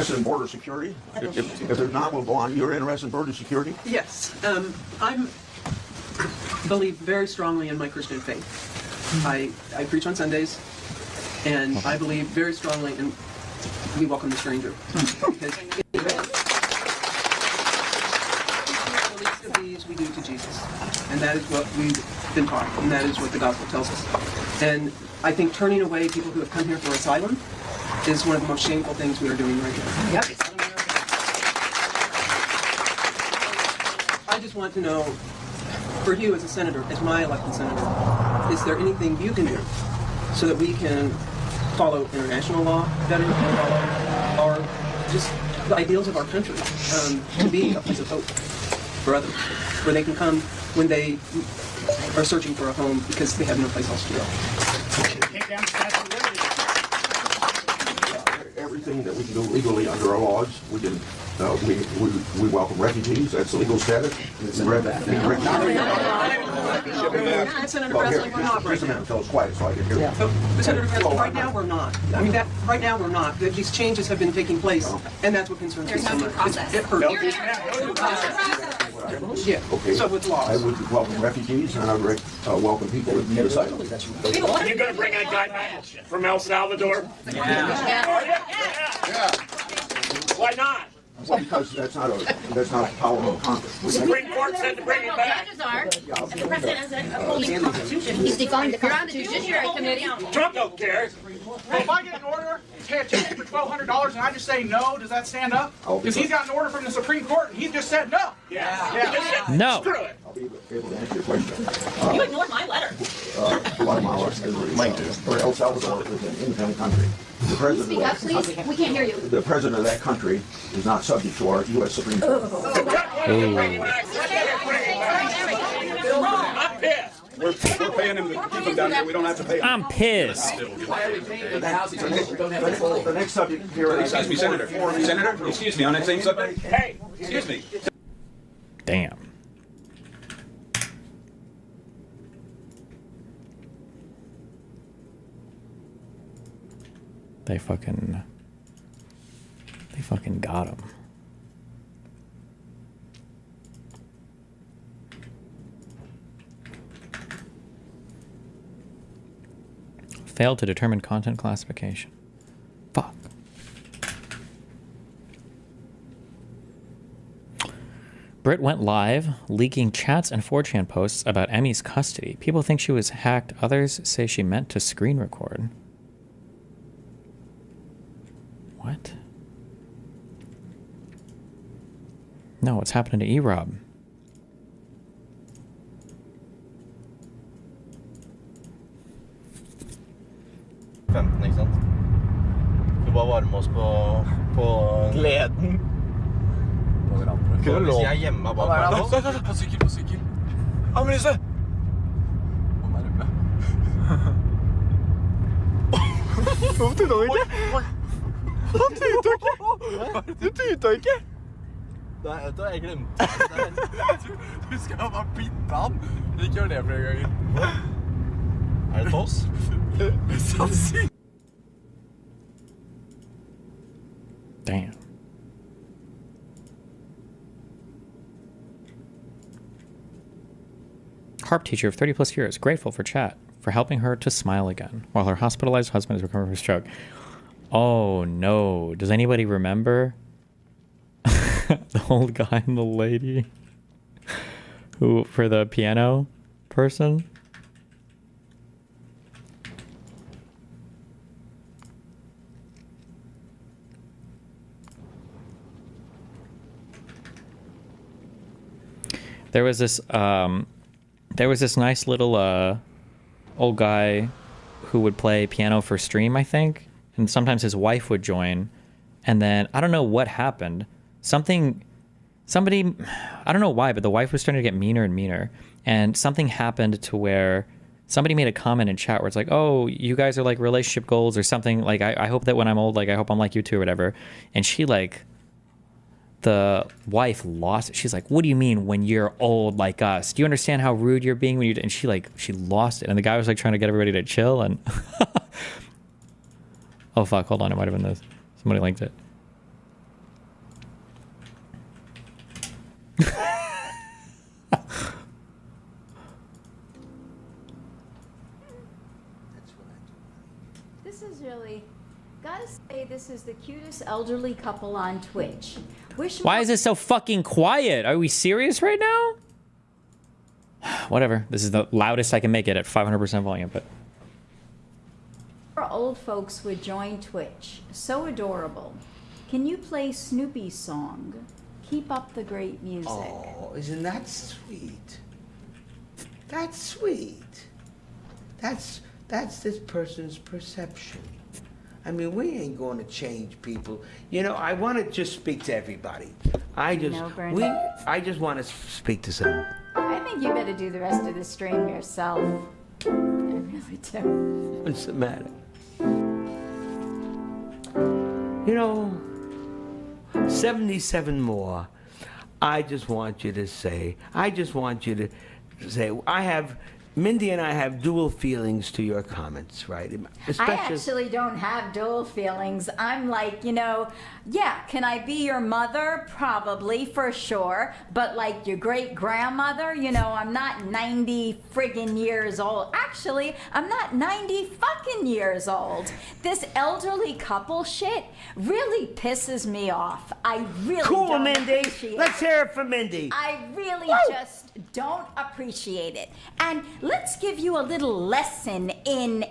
interested in border security? If there's not, we'll go on. You're interested in border security? Yes. I believe very strongly in my Christian faith. I preach on Sundays, and I believe very strongly in we welcome the stranger. Because the least of these we do to Jesus. And that is what we've been taught, and that is what the gospel tells us. And I think turning away people who have come here for asylum is one of the most shameful things we are doing right now. Yep. I just want to know, for you as a senator, as my elected senator, is there anything you can do so that we can follow international law better, follow our, just the ideals of our country, to be a place of hope for others, where they can come when they are searching for a home because they have no place else to go. Everything that we can do legally under our laws, we can. We welcome refugees. That's the legal status. Senator Grassley, we're not right now. Until it's quiet, so I can hear you. Senator Grassley, right now we're not. I mean, right now we're not. These changes have been taking place, and that's what concerns me so much. It hurts. Yeah. Okay. So with laws. I would welcome refugees, and I would welcome people that need asylum. Are you going to bring that guy back from El Salvador? Yeah. Why not? Well, because that's not a power of Congress. The Supreme Court said to bring him back. The president is upholding the Constitution. He's defying the Constitution. You're on the Judiciary Committee. Trump don't care. If I get an order to pay a ticket for $1,200 and I just say no, does that stand up? Because he's got an order from the Supreme Court and he just said no. Yeah. No. Screw it. I'll be able to answer your question. You ignored my letter. Guatemala or El Salvador is an independent country. The president Speak up, please. We can't hear you. The president of that country is not subject to our U.S. Supreme Court. I'm pissed. We're paying him to keep him down here. We don't have to pay him. I'm pissed. The next subject here. Excuse me, Senator. Senator, excuse me, on that same subject. Hey, Excuse me. Damn. They fucking got him. Failed to determine content classification. Fuck. Britt went live, leaking chats and 4chan posts about Emmy's custody. People think she was hacked. Others say she meant to screen record. What? No, what's happening to E-Rob? Ikke sant? Du bare varme oss på gleden. Hvis jeg er hjemme bak meg nå. På sykkel. Annelise! Hvorfor tuta du ikke? Han tuta ikke! Du tuta ikke! Nei, vet du, jeg glemte. Du skal bare binde han. Ikke gjør det flere ganger. Er det oss? Damn. Harp teacher of 30 plus years, grateful for chat, for helping her to smile again, while her hospitalized husband is recovering from a stroke. Oh no, does anybody remember the old guy and the lady who, for the piano person? There was this nice little old guy who would play piano for stream, I think, and sometimes his wife would join, and then I don't know what happened. Somebody, I don't know why, but the wife was starting to get meaner and meaner, and something happened to where somebody made a comment in chat where it's like, oh, you guys are like relationship goals or something, like I hope that when I'm old, like I hope I'm like you too or whatever. And she like, the wife lost it. She's like, what do you mean when you're old like us? Do you understand how rude you're being when you... And she lost it. And the guy was like trying to get everybody to chill and... Oh fuck, hold on, it might have been this. Somebody linked it. This is really, gotta say, this is the cutest elderly couple on Twitch. Why is it so fucking quiet? Are we serious right now? Whatever. This is the loudest I can make it at 500% volume, but... More old folks would join Twitch. So adorable. Can you play Snoopy's song? Keep up the great music. Oh, isn't that sweet? That's sweet. That's this person's perception. I mean, we ain't going to change people. You know, I want to just speak to everybody. I just want to speak to some. I think you better do the rest of the stream yourself. I really do. What's the matter? You know, 77 more. I just want you to say, Mindy and I have dual feelings to your comments, right? I actually don't have dual feelings. I'm like, you know, yeah, can I be your mother? Probably, for sure. But like your great-grandmother, you know, I'm not 90 friggin' years old. Actually, I'm not 90 fucking years old. This elderly couple shit really pisses me off. I really don't appreciate it. Let's hear it from Mindy. I really just don't appreciate it. And let's give you a little lesson in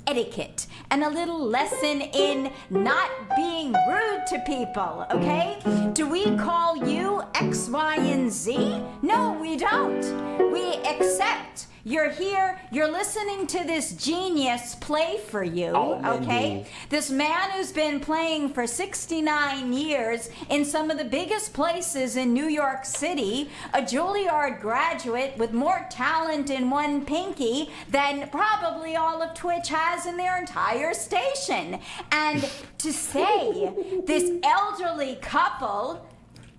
etiquette and a little lesson in not being rude to people, okay? Do we call you X, Y, and Z? No, we don't. We accept. You're here, you're listening to this genius play for you, okay? This man who's been playing for 69 years in some of the biggest places in New York City, a Juilliard graduate with more talent in one pinky than probably all of Twitch has in their entire station. And to say this elderly couple,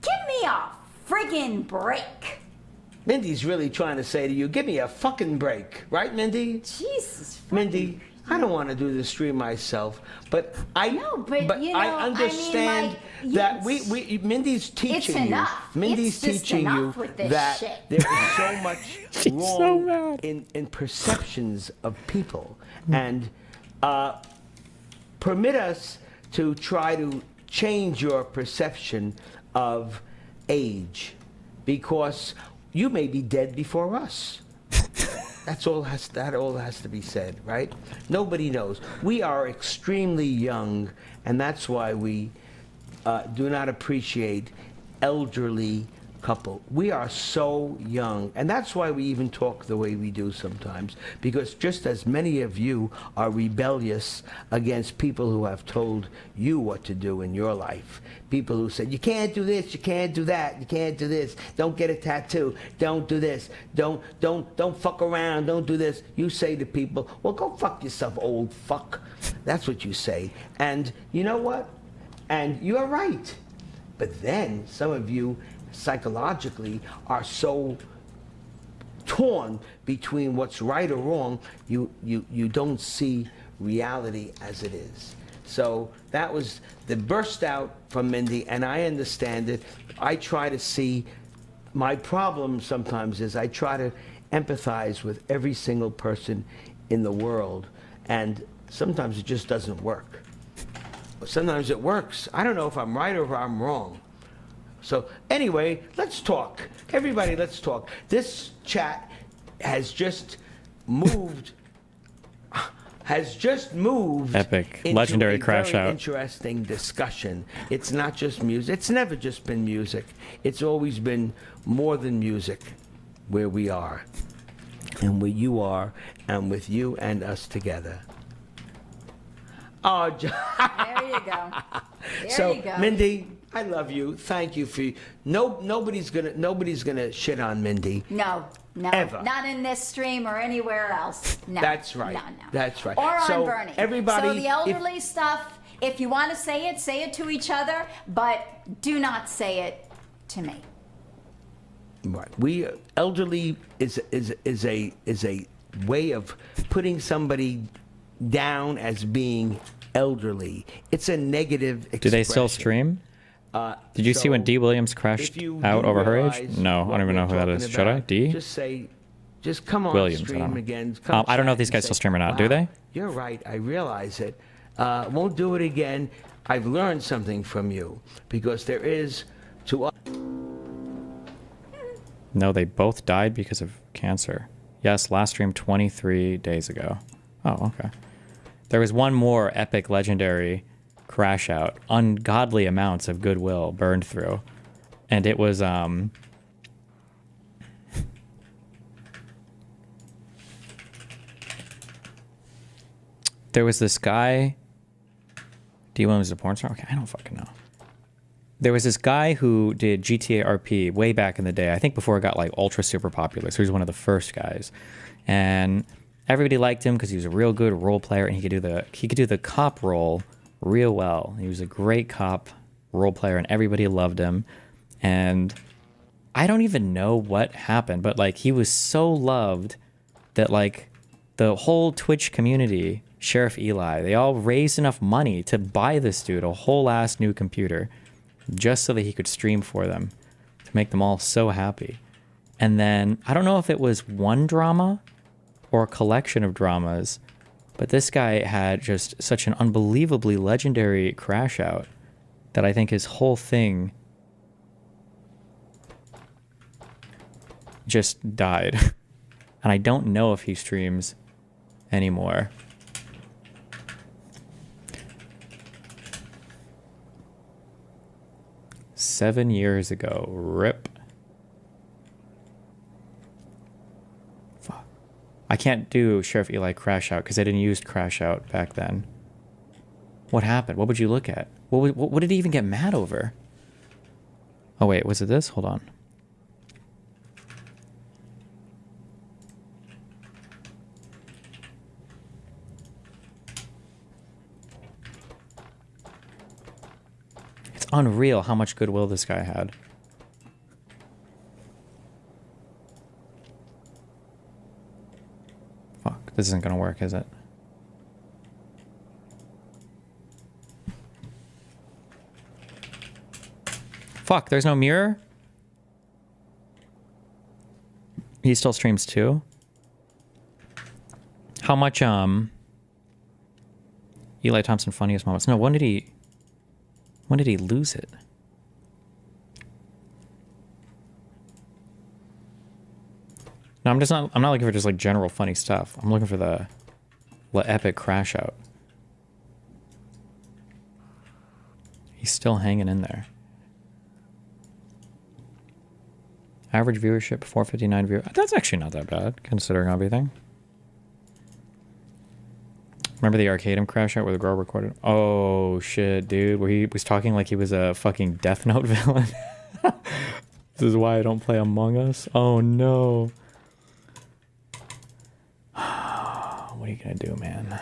give me a friggin' break. Mindy's really trying to say to you, give me a fucking break. Right, Mindy? Jesus. Mindy, I don't want to do the stream myself, but I understand that Mindy's teaching you. Mindy's teaching you that there is so much wrong in perceptions of people. And permit us to try to change your perception of age, because you may be dead before us. That all has to be said, right? Nobody knows. We are extremely young, and that's why we do not appreciate elderly couple. We are so young, and that's why we even talk the way we do sometimes, because just as many of you are rebellious against people who have told you what to do in your life, people who said, you can't do this, you can't do that, you can't do this, don't get a tattoo, don't do this, don't fuck around, don't do this. You say to people, well, go fuck yourself, old fuck. That's what you say. And you know what? And you're right. But then some of you psychologically are so torn between what's right or wrong, you don't see reality as it is. So that was the burst out from Mindy, and I understand it. I try to see, my problem sometimes is I try to empathize with every single person in the world, and sometimes it just doesn't work. Sometimes it works. I don't know if I'm right or if I'm wrong. So anyway, let's talk. Everybody, let's talk. This chat has just moved. Epic. Into Legendary a crash very out. Interesting discussion. It's not just music. It's never just been music. It's always been more than music where we are and where you are and with you and us together. Oh, there you go. There you go. Mindy, I love you. Thank you for nobody's gonna shit on Mindy. No, ever. Not in this stream or anywhere else. No. That's right. No. That's right. Or so on Bernie. Everybody, so the elderly stuff, if you want to say it to each other, but do not say it to me. Right. Elderly is a way of putting somebody down as being elderly. It's a negative expression. Do they still stream? Did you see when So, D. Williams if crashed you out do over her age? realize No, I what don't even know we're who that is. talking Should I? about, D? Just say, just come on Williams, I stream don't know. again. I don't know if chat these and guys say, still stream or not. Do "Wow, they? You're right. I realize it. Won't do it again. I've learned something from you because there is to us. No, they both died because of cancer. Yes, last stream 23 days ago. Oh, okay. There was one more epic, legendary crash out. Ungodly amounts of goodwill burned through. And it was, there was this guy. D. Williams is a porn star? Okay, I don't fucking know. There was this guy who did GTA RP way back in the day. I think before it got like ultra super popular. So he was one of the first guys, and everybody liked him because he was a real good role player and he could do the cop role real well. He was a great cop role player and everybody loved him. And I don't even know what happened, but like he was so loved that like the whole Twitch community, Sheriff Eli, they all raised enough money to buy this dude a whole ass new computer just so that he could stream for them to make them all so happy. And then I don't know if it was one drama or a collection of dramas, but this guy had just such an unbelievably legendary crash out that I think his whole thing just died. And I don't know if he streams anymore. "7 years ago. RIP." Fuck. I can't do Sheriff Eli crash out because I didn't use crash out back then. What happened? What would you look at? What did he even get mad over? Oh wait, was it this? Hold on. It's unreal how much goodwill this guy had. Fuck, this isn't gonna work, is it? Fuck, there's no mirror? He still streams too? How much, Eli Thompson funniest moments? No, when did he lose it? No, I'm not looking for just like general funny stuff. I'm looking for the epic crash out. He's still hanging in there. Average viewership 459 viewers. That's actually not that bad considering everything. Remember the Arcadum crash out where the girl recorded? Oh shit, dude, where he was talking like he was a fucking Death Note villain. This is why I don't play Among Us. Oh no. What are you gonna do, man?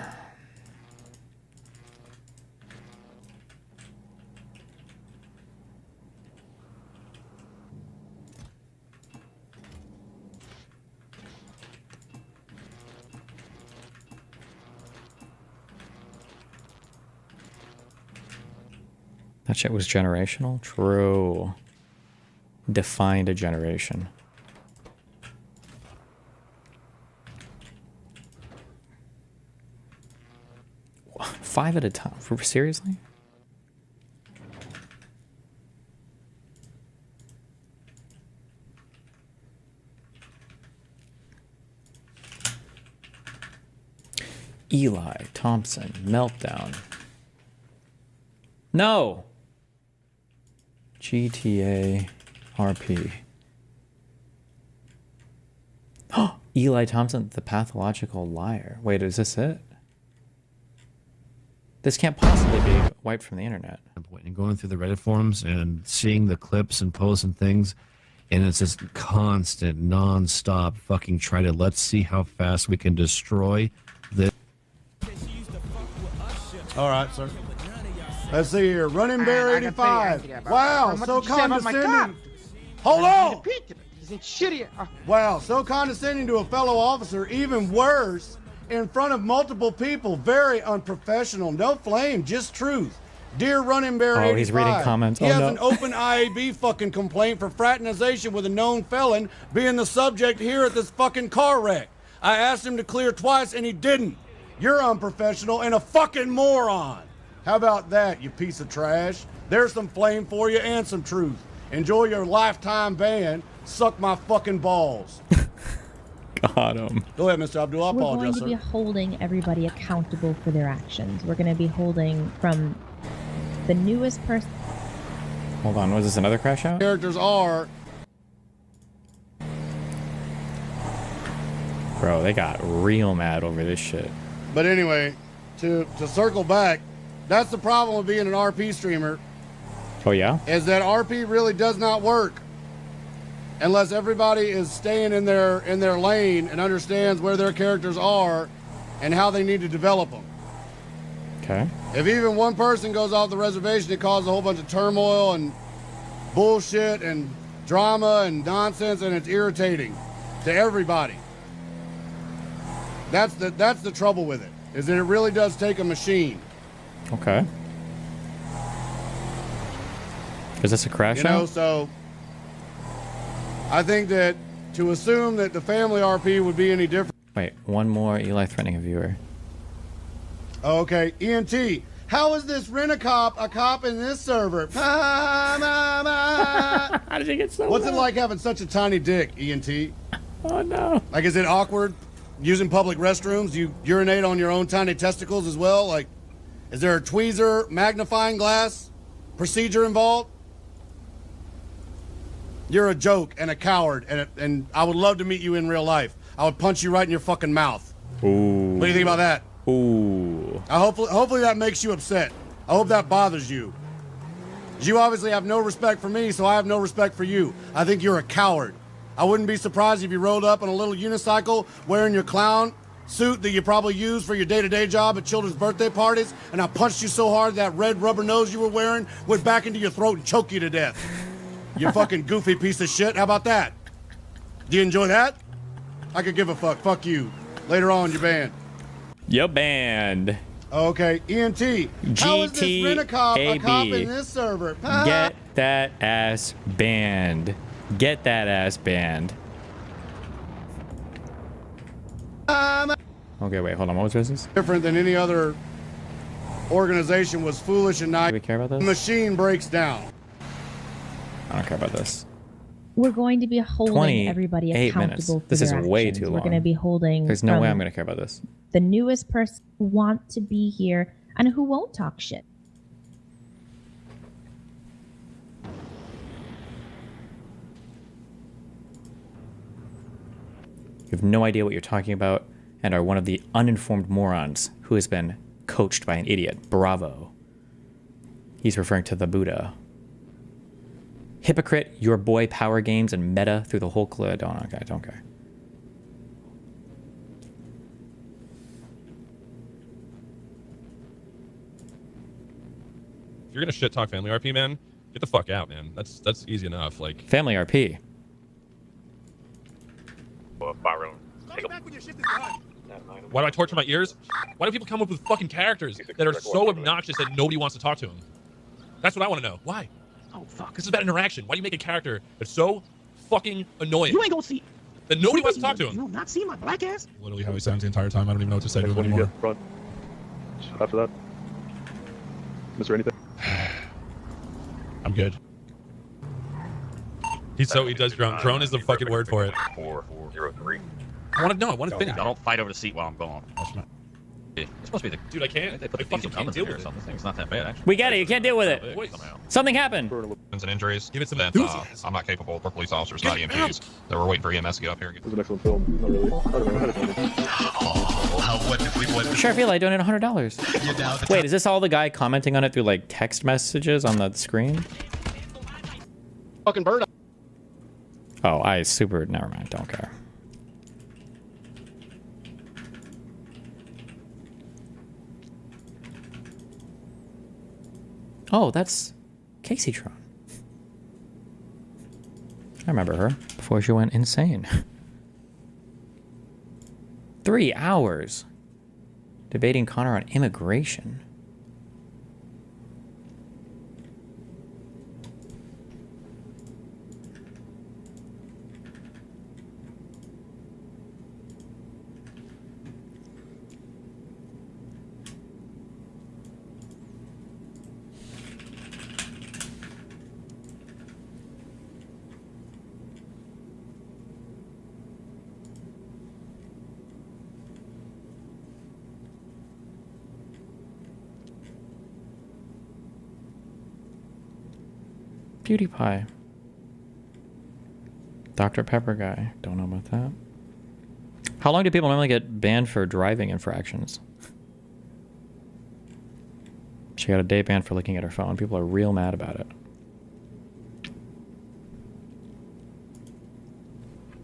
That shit was generational? True. Defined a generation. What? 5 at a time? Seriously? Eli Thompson, meltdown. No! GTA RP. Oh, Eli Thompson, the pathological liar. Wait, is this it? This can't possibly be wiped from the internet. And going through the Reddit forums and seeing the clips and posts and things, and it's this constant, non-stop fucking try to let's see how fast we can destroy this. All right, sir. Let's see here. Running Bear 85. Wow, so condescending. Hold on. Wow, so condescending to a fellow officer. Even worse, in front of multiple people. Very unprofessional. No flame, just truth. Dear Running Bear Oh, 85, he's reading comments. He Oh, has no. an open IAB fucking complaint for fraternization with a known felon being the subject here at this fucking car wreck. I asked him to clear twice and he didn't. You're unprofessional and a fucking moron. How about that, you piece of trash? There's some flame for you and some truth. Enjoy your lifetime ban. Suck my fucking balls. Got him. Go ahead, Mr. Abdul. I We're apologize, going to sir. be holding everybody accountable for their actions. We're going to be holding from the newest person. Hold on, was this another crash out? Characters are. Bro, they got real mad over this shit. But anyway, to circle back, that's the problem with being an RP streamer, Oh, yeah? is that RP really does not work unless everybody is staying in their lane and understands where their characters are and how they need to develop them. Okay. If even one person goes off the reservation, it causes a whole bunch of turmoil and bullshit and drama and nonsense, and it's irritating to everybody. That's the trouble with it, is that it really does take a machine. Okay. Is this a crash You know, out? so I think that to assume that the family RP would be any different. Wait, one more Eli threatening a viewer. Oh, okay, ENT. How is this rent-a-cop a cop in this server? How did you get so What's low? it like having such a tiny dick, ENT? Oh, no. Like, is it awkward using public restrooms? You urinate on your own tiny testicles as well? Like, is there a tweezer magnifying glass procedure involved? You're a joke and a coward, and I would love to meet you in real life. I would punch you right in your fucking mouth. Ooh. What do you think about that? Ooh. Hopefully that makes you upset. I hope that bothers you. You obviously have no respect for me, so I have no respect for you. I think you're a coward. I wouldn't be surprised if you rolled up on a little unicycle wearing your clown suit that you probably use for your day-to-day job at children's birthday parties, and I punched you so hard that red rubber nose you were wearing went back into your throat and choked you to death. You fucking goofy piece of shit. How about that? Do you enjoy that? I could give a fuck. Fuck you. Later on, you're banned. You're banned. Okay, ENT. How is this rent-a-cop a cop in this server? Get that ass banned. Get that ass banned. Okay, wait, hold on. What was this? Different than any other organization was foolish and naive. Do we care about this? The machine breaks down. I don't care about this. We're going to be holding everybody 28 accountable minutes. for This is their way actions. too We're long. going to be holding. There's no way from I'm going to care about this. the newest person who want to be here and who won't talk shit. You have no idea what you're talking about and are one of the uninformed morons who has been coached by an idiot. Bravo. He's referring to the Buddha. Hypocrite, your boy power games and meta through the whole clip. I don't care. If you're gonna shit talk family RP, man, get the fuck out, man. That's easy enough. Like Family RP. why do I torture my ears? Why do people come up with fucking characters that are so obnoxious that nobody wants to talk to them? That's what I want to know. Why? Oh fuck. This is about interaction. Why do you make a character that's so fucking annoying? You ain't gonna see. That nobody wants to talk to You him. will not see my black ass. Literally how he sounds the entire time. I don't even know what to say to him anymore. After that, Mr. Anything. I'm good. He does drone. Drone is the fucking word for it. 403. I want to finish. I don't fight over the seat while I'm gone. It's supposed to be the dude. I can't. They put the fucking deal with it. It's not that bad actually. We get it. You can't deal with it. Something happened. And injuries. Give it some then, enthusiasm. I'm not capable for police officers, not EMTs. They were waiting for EMS to get up here. It was an excellent film. Not really. I don't know how to do it. How wonderfully wonderful. Sure, I feel I donated $100. Wait, is this all the guy commenting on it through like text messages on the screen? Fucking bird. Oh, never mind. Don't care. Oh, that's Casey Tron. I remember her before she went insane. 3 hours debating Connor on immigration. Beauty pie. Dr. Pepper guy. Don't know about that. How long do people normally get banned for driving infractions? She got a day ban for looking at her phone. People are real mad about it.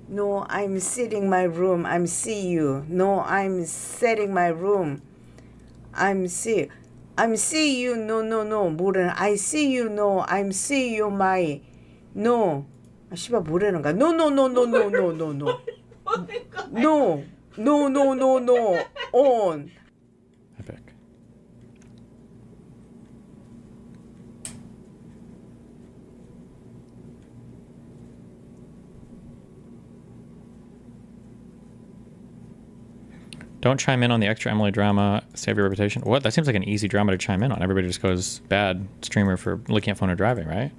No, I'm sitting my room. I'm see you. No, I'm setting my room. I'm see you. No. 뭐래? I see you. No, I'm see you. My. No. 아, 씨발 뭐라는 거야? No. No. On. Epic. Don't chime in on the ExtraEmily drama. Save your reputation. What? That seems like an easy drama to chime in on. Everybody just goes bad streamer for looking at phone or driving, right?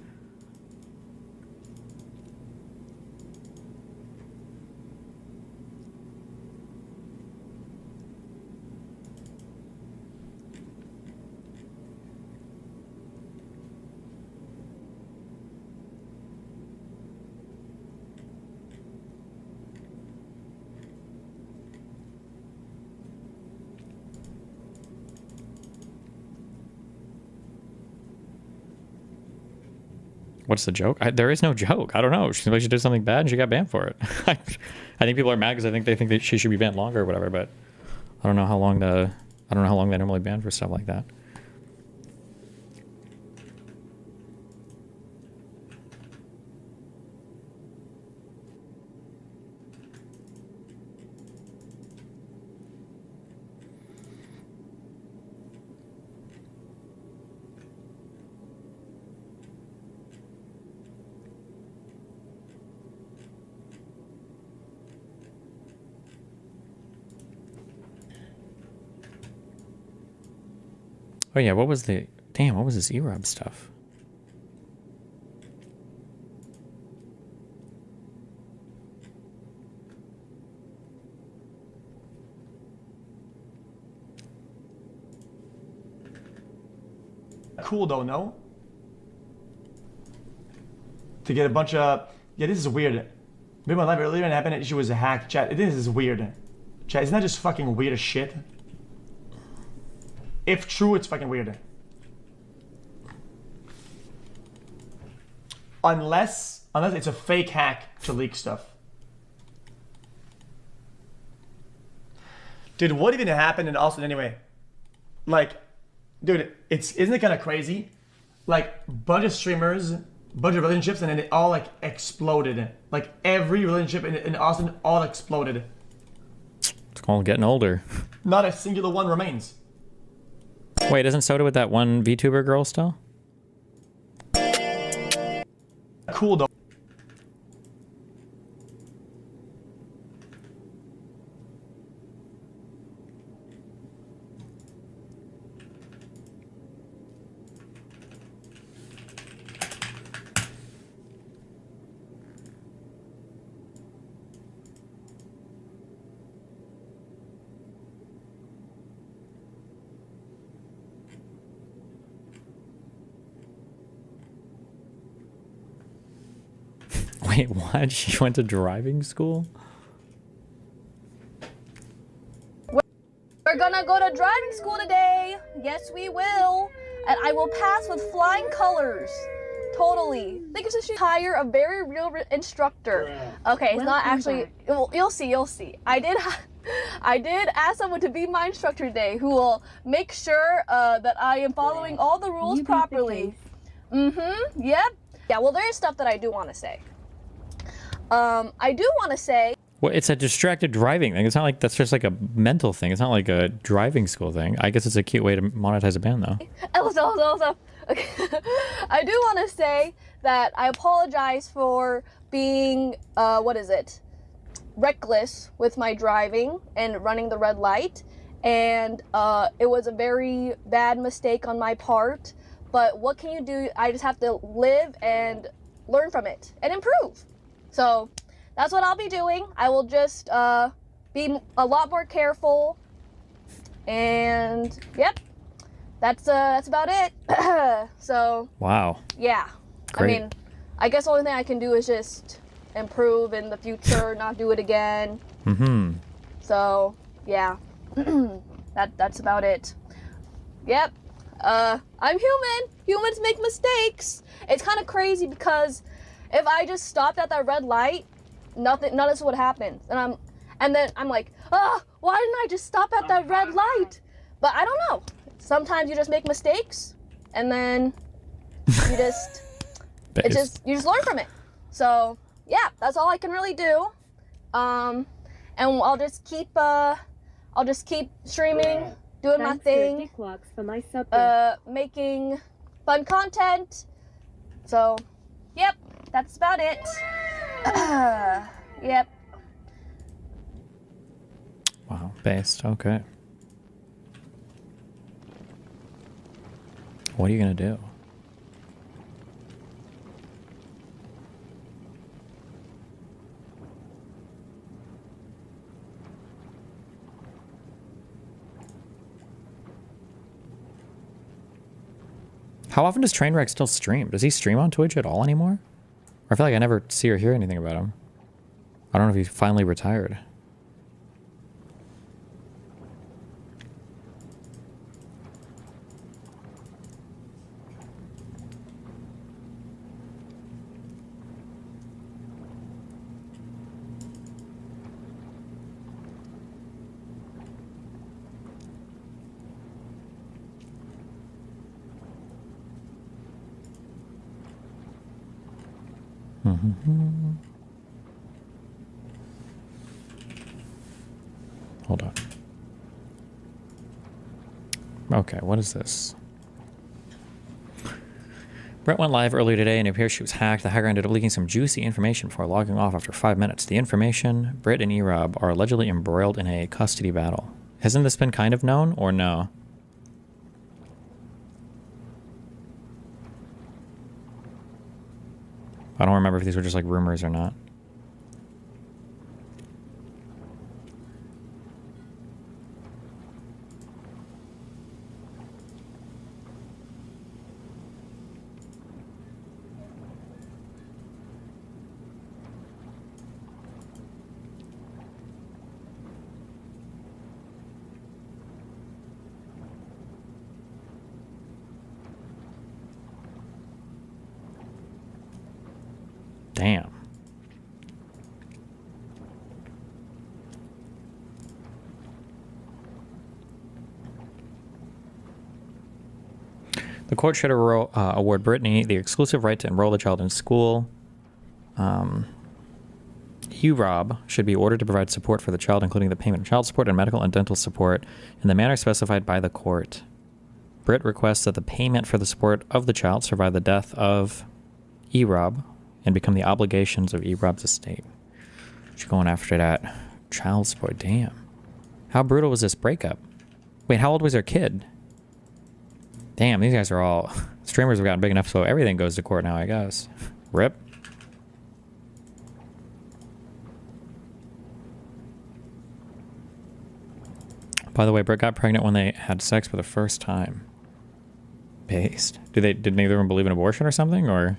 What's the joke? There is no joke. I don't know. She did something bad and she got banned for it. I think people are mad because they think that she should be banned longer or whatever. But I don't know how long they normally ban for stuff like that. Oh yeah, what was this ERUB stuff? Cool though, no? To get a bunch of... Yeah, this is weird. Maybe my life earlier and it happened, she was a hack. Chat, this is weird. Chat, isn't that just fucking weird as shit? If true, it's fucking weird. Unless it's a fake hack to leak stuff. Dude, what even happened in Austin anyway? Like, dude, isn't it kind of crazy? Like, bunch of streamers, bunch of relationships, and then it all like exploded. Like every relationship in Austin all exploded. It's called getting older. Not a singular one remains. Wait, isn't Soda with that one VTuber girl still? Cool though. Wait, what? She went to driving school? We're gonna go to driving school today. Yes, we will. And I will pass with flying colors. Totally. Think it's a hire a very real instructor. Okay, it's not actually. You'll see. I did ask someone to be my instructor today, who will make sure that I am following all the rules properly. Yep. Yeah. Well, there is stuff that I do want to say. I do want to say. Well, it's a distracted driving thing. It's not like that's just like a mental thing. It's not like a driving school thing. I guess it's a cute way to monetize a band, though. Okay. I do want to say that I apologize for being, reckless with my driving and running the red light. And it was a very bad mistake on my part. But what can you do? I just have to live and learn from it and improve. So that's what I'll be doing. I will just be a lot more careful. And yep, that's about it. So wow. Yeah. great. I mean, I guess the only thing I can do is just improve in the future, not do it again. Mm-hmm. So, yeah. That's about it. Yep. I'm human. Humans make mistakes. It's kind of crazy because if I just stopped at that red light, none of this would happen. And then I'm like, why didn't I just stop at that red light? But I don't know. Sometimes you just make mistakes, and then you just you just learn from it. So yeah, that's all I can really do. And I'll just keep streaming, doing my thing, making fun content. So yep, that's about it. Yep. Wow, based. Okay. What are you gonna do? How often does Trainwreck still stream? Does he stream on Twitch at all anymore? Or I feel like I never see or hear anything about him. I don't know if he's finally retired. Hold on. Okay, what is this? Brett went live earlier today and it appears she was hacked. The hacker ended up leaking some juicy information before logging off after 5 minutes. The information, Britt and Erob are allegedly embroiled in a custody battle. Hasn't this been kind of known, or no? I don't remember if these were just like rumors or not. Damn. The court should award Brittany the exclusive right to enroll the child in school. UROB should be ordered to provide support for the child, including the payment of child support and medical and dental support in the manner specified by the court. Britt requests that the payment for the support of the child survive the death of EROB and become the obligations of EROB's estate. She's going after that child support. Damn. How brutal was this breakup? Wait, how old was her kid? Damn, these guys are all... Streamers have gotten big enough so everything goes to court now, I guess. Rip. By the way, Britt got pregnant when they had sex for the first time. Based. Did neither of them believe in abortion or something, or...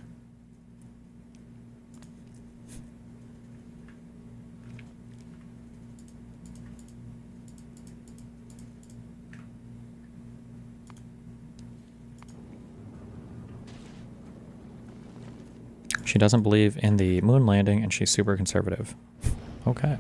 She doesn't believe in the moon landing, and she's super conservative. Okay.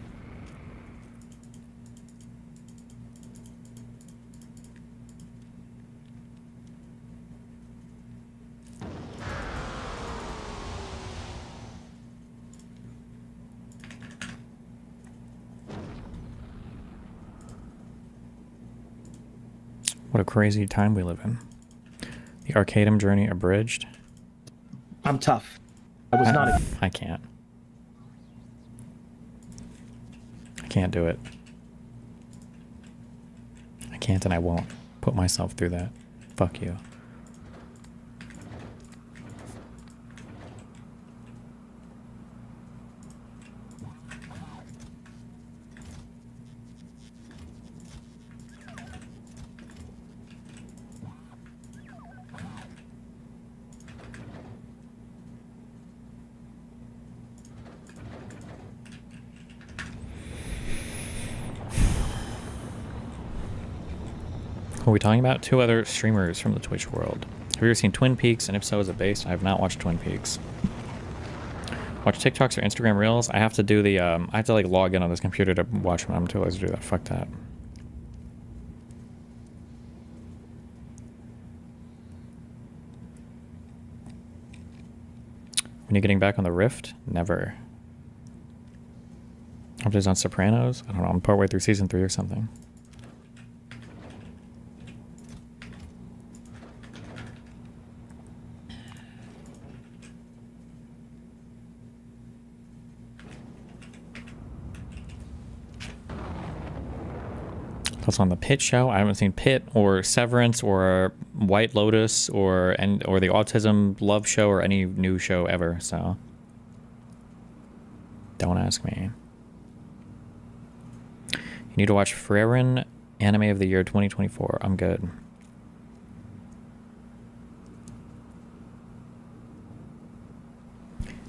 What a crazy time we live in. The Arcadum journey abridged. I'm tough. I was not. I can't. I can't do it. I can't and I won't put myself through that. Fuck you. Who are we talking about? 2 other streamers from the Twitch world. Have you ever seen Twin Peaks? And if so, is it based? I have not watched Twin Peaks. Watch TikToks or Instagram Reels? I have to do the, I have to like log in on this computer to watch them. I'm too lazy to do that. Fuck that. When are you getting back on the Rift? Never. Updates on Sopranos? I don't know, I'm partway through season 3 or something. That's on the Pit show. I haven't seen Pit or Severance or White Lotus or the Autism Love show or any new show ever, so don't ask me. You need to watch Freyrin Anime of the Year 2024. I'm good.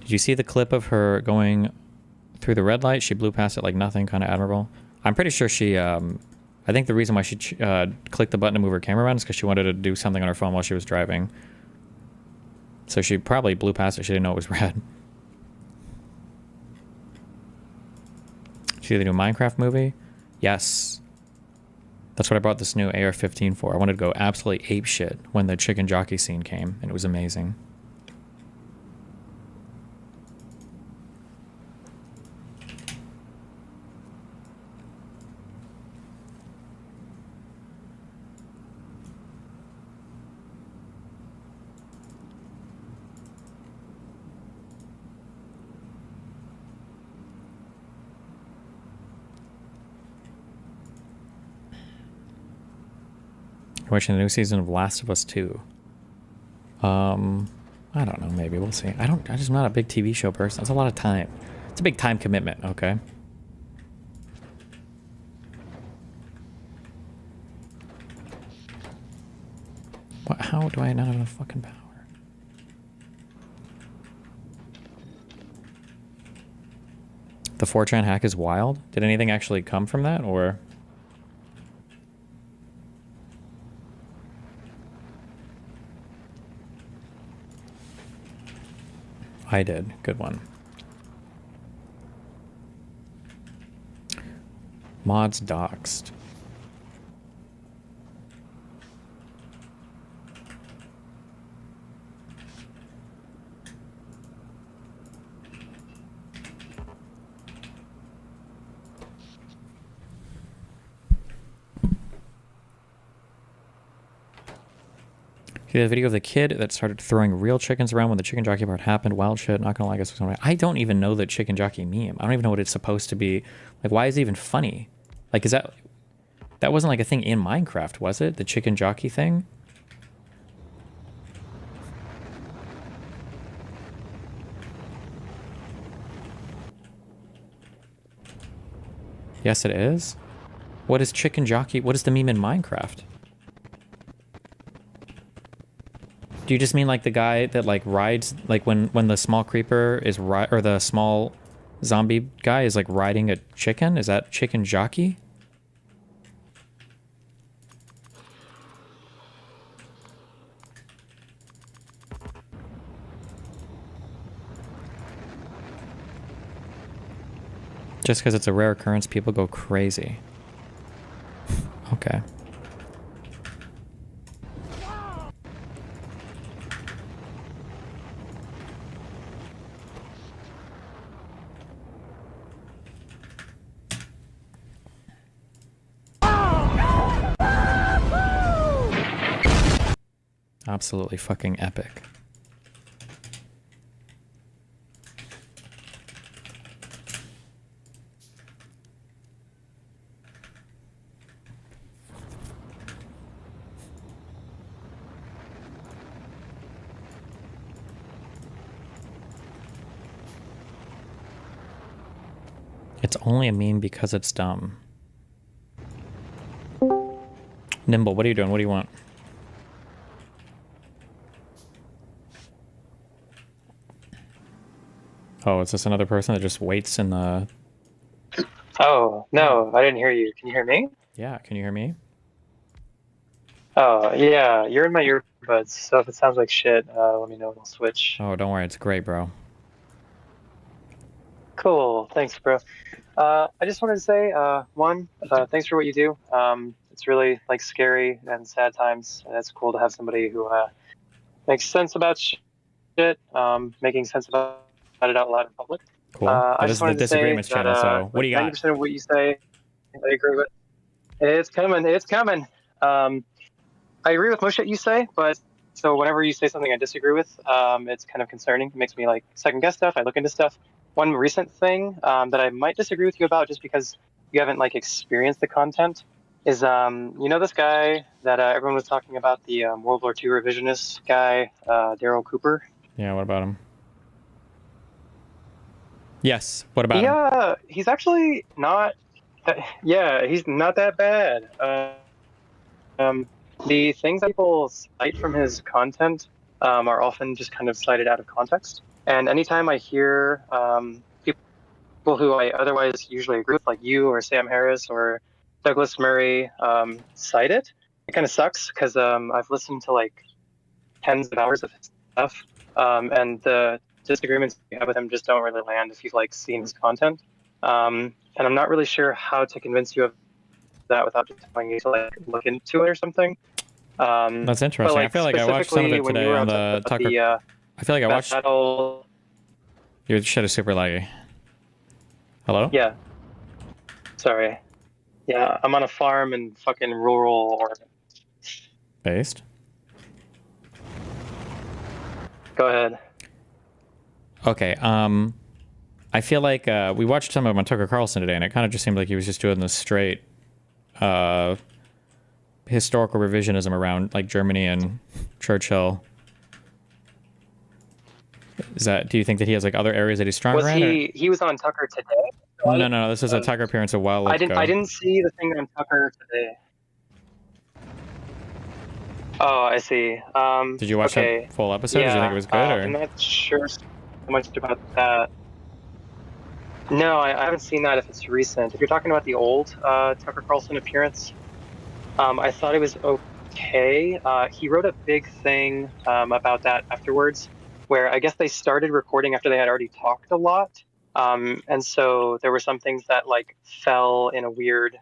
Did you see the clip of her going through the red light? She blew past it like nothing, kind of admirable. I'm pretty sure she I think the reason why she clicked the button to move her camera around is because she wanted to do something on her phone while she was driving. So she probably blew past it. She didn't know it was red. See the new Minecraft movie? Yes. That's what I bought this new AR-15 for. I wanted to go absolutely apeshit when the chicken jockey scene came, and it was amazing. Watching the new season of Last of Us 2. I don't know, maybe we'll see. I'm just not a big TV show person. That's a lot of time. It's a big time commitment, okay? What, how do I not have enough fucking power? The 4chan hack is wild? Did anything actually come from that, or? I did. Good one. Mods doxed. See the video of the kid that started throwing real chickens around when the chicken jockey part happened. Wild shit. Not gonna lie, guys. I don't even know the chicken jockey meme. I don't even know what it's supposed to be. Like, why is it even funny? Like, is that wasn't like a thing in Minecraft, was it? The chicken jockey thing? Yes, it is. What is chicken jockey? What is the meme in Minecraft? Do you just mean like the guy that like rides, like when the small creeper is or the small zombie guy is like riding a chicken? Is that chicken jockey? Just because it's a rare occurrence, people go crazy. Okay. Absolutely fucking epic. It's only a meme because it's dumb. Nimble, what are you doing? What do you want? Oh, is this another person that just waits in the... Oh, no, I didn't hear you. Can you hear me? Yeah, can you hear me? Oh, yeah, you're in my earbuds, so if it sounds like shit, let me know and I'll switch. Oh, don't worry, it's great, bro. Cool, thanks, bro. I just wanted to say, one, thanks for what you do. It's really, like, scary and sad times, and it's cool to have somebody who makes sense about shit, making sense about it out loud in public. Cool. I But this just is the wanted to say disagreements that, channel, so what do you got? 90% of what you say, I agree with. It's coming, it's coming. I agree with most shit you say, but so whenever you say something I disagree with, it's kind of concerning. It makes me like second guess stuff. I look into stuff. One recent thing that I might disagree with you about, just because you haven't like experienced the content, is you know this guy that everyone was talking about, the World War II revisionist guy, Daryl Cooper. Yeah, what about him? Yes, what about him? Yeah, he's actually not. Yeah, he's not that bad. The things that people cite from his content are often just kind of cited out of context. And anytime I hear people who I otherwise usually agree with, like you or Sam Harris or Douglas Murray, cite it, it kind of sucks because I've listened to like tens of hours of his stuff, and the disagreements you have with him just don't really land if you've like seen his content. And I'm not really sure how to convince you of that without just telling you to like look into it or something. That's interesting. But, I feel like I watched some of it today on the Tucker. I feel like I watched. Your shit is super laggy. Hello? Yeah. Sorry. Yeah, I'm on a farm in fucking rural Oregon. Based? Go ahead. Okay, I feel like we watched some of him on Tucker Carlson today, and it kind of just seemed like he was just doing this straight historical revisionism around like Germany and Churchill. Do you think that he has like other areas that he's stronger Was in? he was on Tucker today? No, this is a Tucker appearance a while ago. I didn't see the thing on Tucker today. Oh, I see. Did you watch that full episode? Yeah, Did you think it was good? Or? I'm not sure so much about that. No, I haven't seen that if it's recent. If you're talking about the old Tucker Carlson appearance, I thought it was okay. He wrote a big thing about that afterwards, where I guess they started recording after they had already talked a lot. And so there were some things that like fell in a weird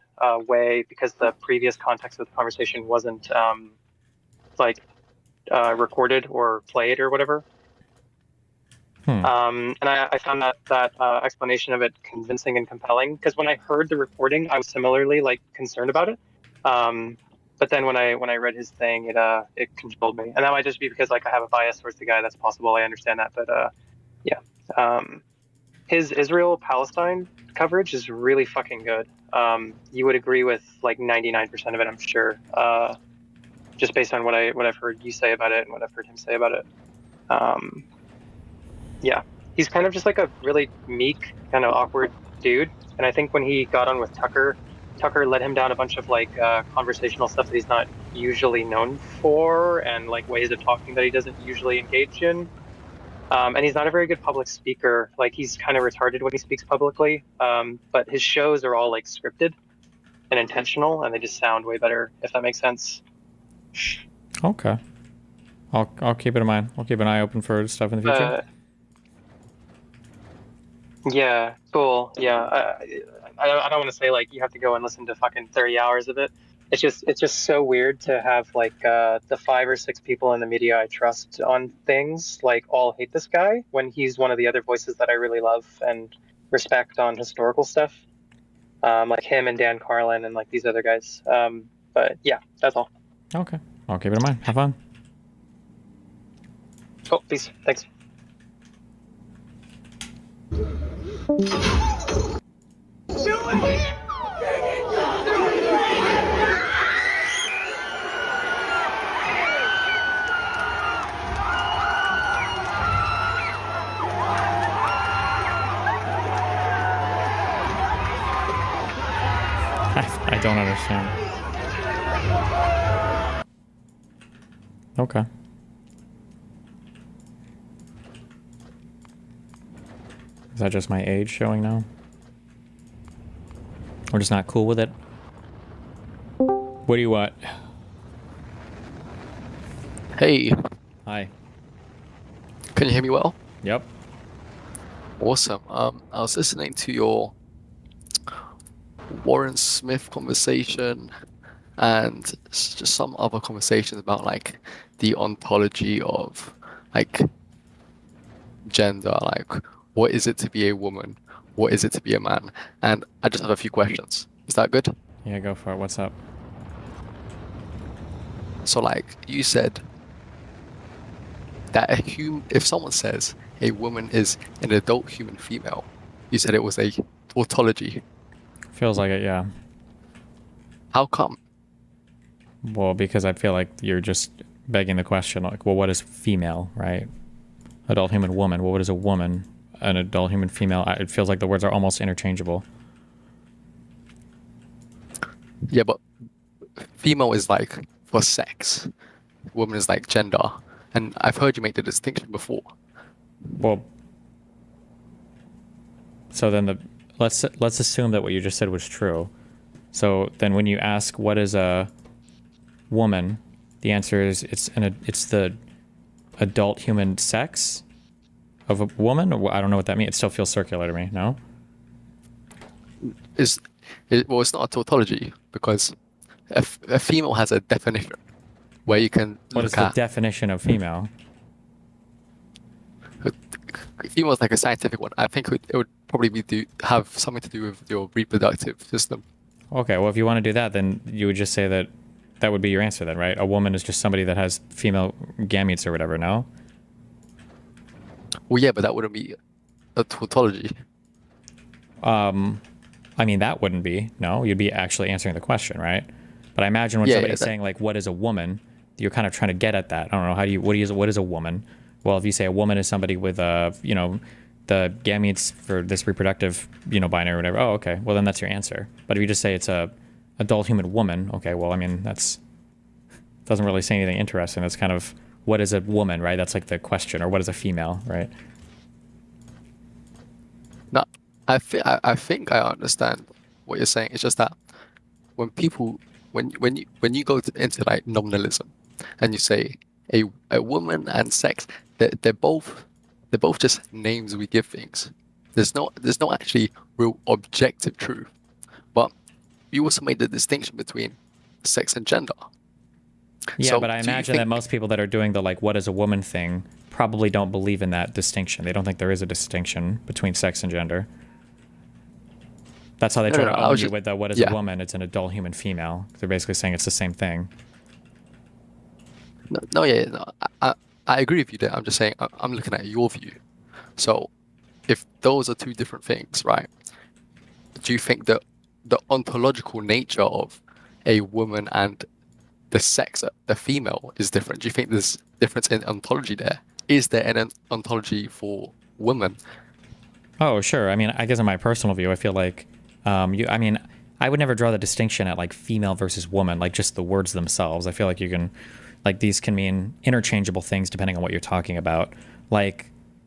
way because the previous context of the conversation wasn't recorded or played or whatever. And I found that explanation of it convincing and compelling, because when I heard the recording, I was similarly like concerned about it. But then when I read his thing, it controlled me, and that might just be because like I have a bias towards the guy. That's possible. I understand that, but yeah. His Israel-Palestine coverage is really fucking good. You would agree with like 99% of it, I'm sure, just based on what I've heard you say about it and what I've heard him say about it. Yeah, he's kind of just like a really meek, kind of awkward dude. And I think when he got on with Tucker led him down a bunch of like conversational stuff that he's not usually known for, and like ways of talking that he doesn't usually engage in. And he's not a very good public speaker. Like he's kind of retarded when he speaks publicly. But his shows are all like scripted and intentional, and they just sound way better, if that makes sense. Okay. I'll keep it in mind. I'll keep an eye open for stuff in the future. Yeah, cool. Yeah, I don't want to say like you have to go and listen to fucking 30 hours of it. It's just so weird to have like the 5 or 6 people in the media I trust on things like all hate this guy when he's one of the other voices that I really love and respect on historical stuff, like him and Dan Carlin and like these other guys. But yeah, that's all. Okay, I'll keep it in mind. Have fun. Cool. Peace. Thanks. I don't understand. Okay. Is that just my age showing now? We're just not cool with it? What do you want? Hey. Hi. Can you hear me well? Yep. Awesome. I was listening to your Warren Smith conversation and just some other conversations about like the ontology of like gender, like what is it to be a woman, what is it to be a man, and I just have a few questions. Is that good? Yeah, go for it. What's up? So like you said that if someone says a woman is an adult human female, you said it was a tautology. Feels like it, yeah. How come? Well, because I feel like you're just begging the question, like, well, what is female, right? Adult human woman. Well, what is a woman? An adult human female. It feels like the words are almost interchangeable. Yeah, but female is like for sex. Woman is like gender. And I've heard you make the distinction before. Well, so then let's assume that what you just said was true. So then when you ask what is a woman, the answer is it's the adult human sex of a woman. I don't know what that means. It still feels circular to me. No. Well, it's not a tautology because a female has a definition where you can. What is the definition of female? Female is like a scientific one. I think it would probably have something to do with your reproductive system. Okay, well, if you want to do that, then you would just say that would be your answer then, right? A woman is just somebody that has female gametes or whatever, no? Well, yeah, but that wouldn't be a tautology. I mean, that wouldn't be, no? You'd be actually answering the question, right? But I imagine when somebody's saying, like, what is a woman, you're kind of trying to get at that. I don't know, what is a woman? Well, if you say a woman is somebody with, you know, the gametes for this reproductive, you know, binary or whatever, oh, okay, well, then that's your answer. But if you just say it's a adult human woman, okay, well, I mean, doesn't really say anything interesting. That's kind of, what is a woman, right? That's like the question, or what is a female, right? No, I think I understand what you're saying. It's just that when people, when you go into like nominalism, and you say a woman and sex, they're both just names we give things. There's no actually real objective truth. But you also made the distinction between sex and gender. Yeah, so but I imagine that most people that are doing the like what is a woman thing probably don't believe in that distinction. They don't think there is a distinction between sex and gender. That's how they try to own you with the what is a woman, it's an adult human female. They're basically saying it's the same thing. No, I agree with you there. I'm just saying I'm looking at your view. So if those are two different things, right? Do you think that the ontological nature of a woman and the sex, the female, is different? Do you think there's difference in ontology there? Is there an ontology for women? Oh, sure. I mean, I guess in my personal view, I feel like, I mean, I would never draw the distinction at like female versus woman, like just the words themselves. I feel like you can, like these can mean interchangeable things depending on what you're talking about. Like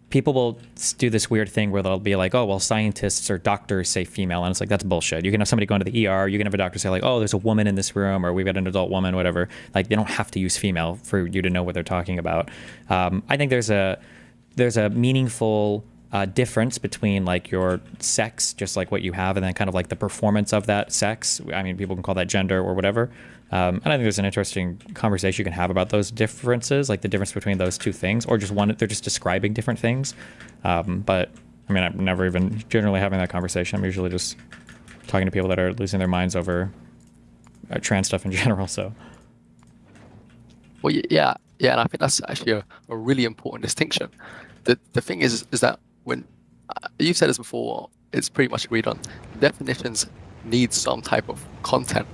people will do this weird thing where they'll be like, oh, well, scientists or doctors say female. And it's like, that's bullshit. You can have somebody go into the ER. You can have a doctor say like, oh, there's a woman in this room, or we've got an adult woman, whatever. Like they don't have to use female for you to know what they're talking about. I think there's a meaningful difference between like your sex, just like what you have, and then kind of like the performance of that sex. I mean, people can call that gender or whatever. And I think there's an interesting conversation you can have about those differences, like the difference between those two things, or just one, they're just describing different things. But I mean, I'm never even generally having that conversation. I'm usually just talking to people that are losing their minds over trans stuff in general. So. Well, yeah, and I think that's actually a really important distinction. The thing is that when you've said this before, it's pretty much agreed on. Definitions need some type of content,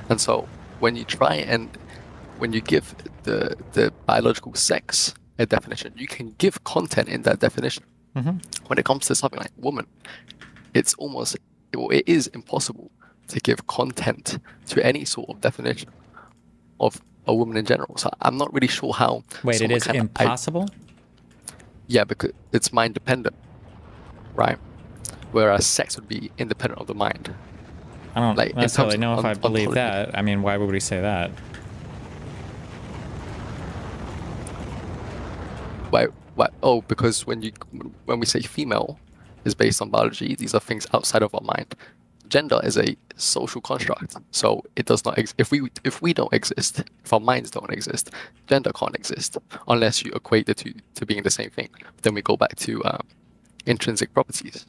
and so when you give the biological sex a definition, you can give content in that definition. Mm-hmm. When it comes to something like woman, it is impossible to give content to any sort of definition of a woman in general. So I'm not really sure how. Wait, it is impossible? Yeah, because it's mind dependent, right? Whereas sex would be independent of the mind. I don't necessarily know if I believe that. I mean, why would we say that? why? Oh, because when we say female is based on biology, these are things outside of our mind. Gender is a social construct, so it does not if we don't exist, if our minds don't exist, gender can't exist unless you equate the two to being the same thing. Then we go back to intrinsic properties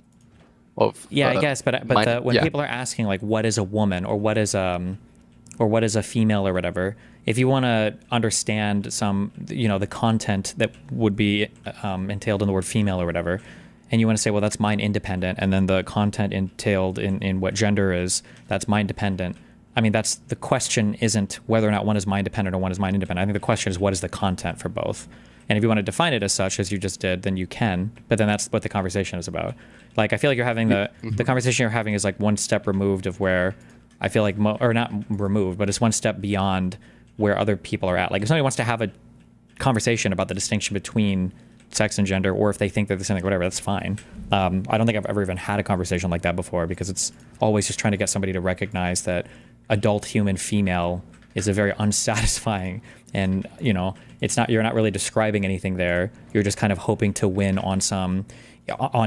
of I guess, but when people are asking like what is a woman or what is a female or whatever, if you want to understand some the content that would be entailed in the word female or whatever, and you want to say, well, that's mind independent, and then the content entailed in what gender is, that's mind dependent. I mean, that's the question isn't whether or not one is mind dependent or one is mind independent. I think the question is what is the content for both. And if you want to define it as such, as you just did, then you can. But then that's what the conversation is about. Like, I feel like you're having the conversation you're having is like one step removed of where I feel like, or not removed, but it's one step beyond where other people are at. Like, if somebody wants to have a conversation about the distinction between sex and gender, or if they think they're the same thing, whatever, that's fine. I don't think I've ever even had a conversation like that before, because it's always just trying to get somebody to recognize that adult human female is a very unsatisfying, and it's not, you're not really describing anything there. You're just kind of hoping to win on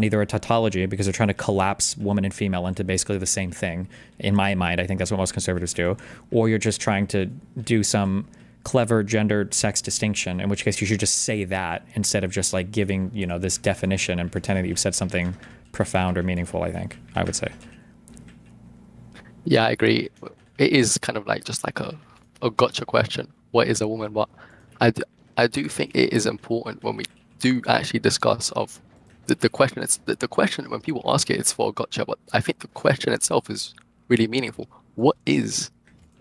either a tautology, because they're trying to collapse woman and female into basically the same thing. In my mind, I think that's what most conservatives do. Or you're just trying to do some clever gendered sex distinction, in which case you should just say that instead of just like giving this definition and pretending that you've said something profound or meaningful. I would say. Yeah, I agree. It is kind of like just like a gotcha question. What is a woman? But I do think it is important when we do actually discuss of the question. It's the question when people ask it, it's for a gotcha. But I think the question itself is really meaningful. What is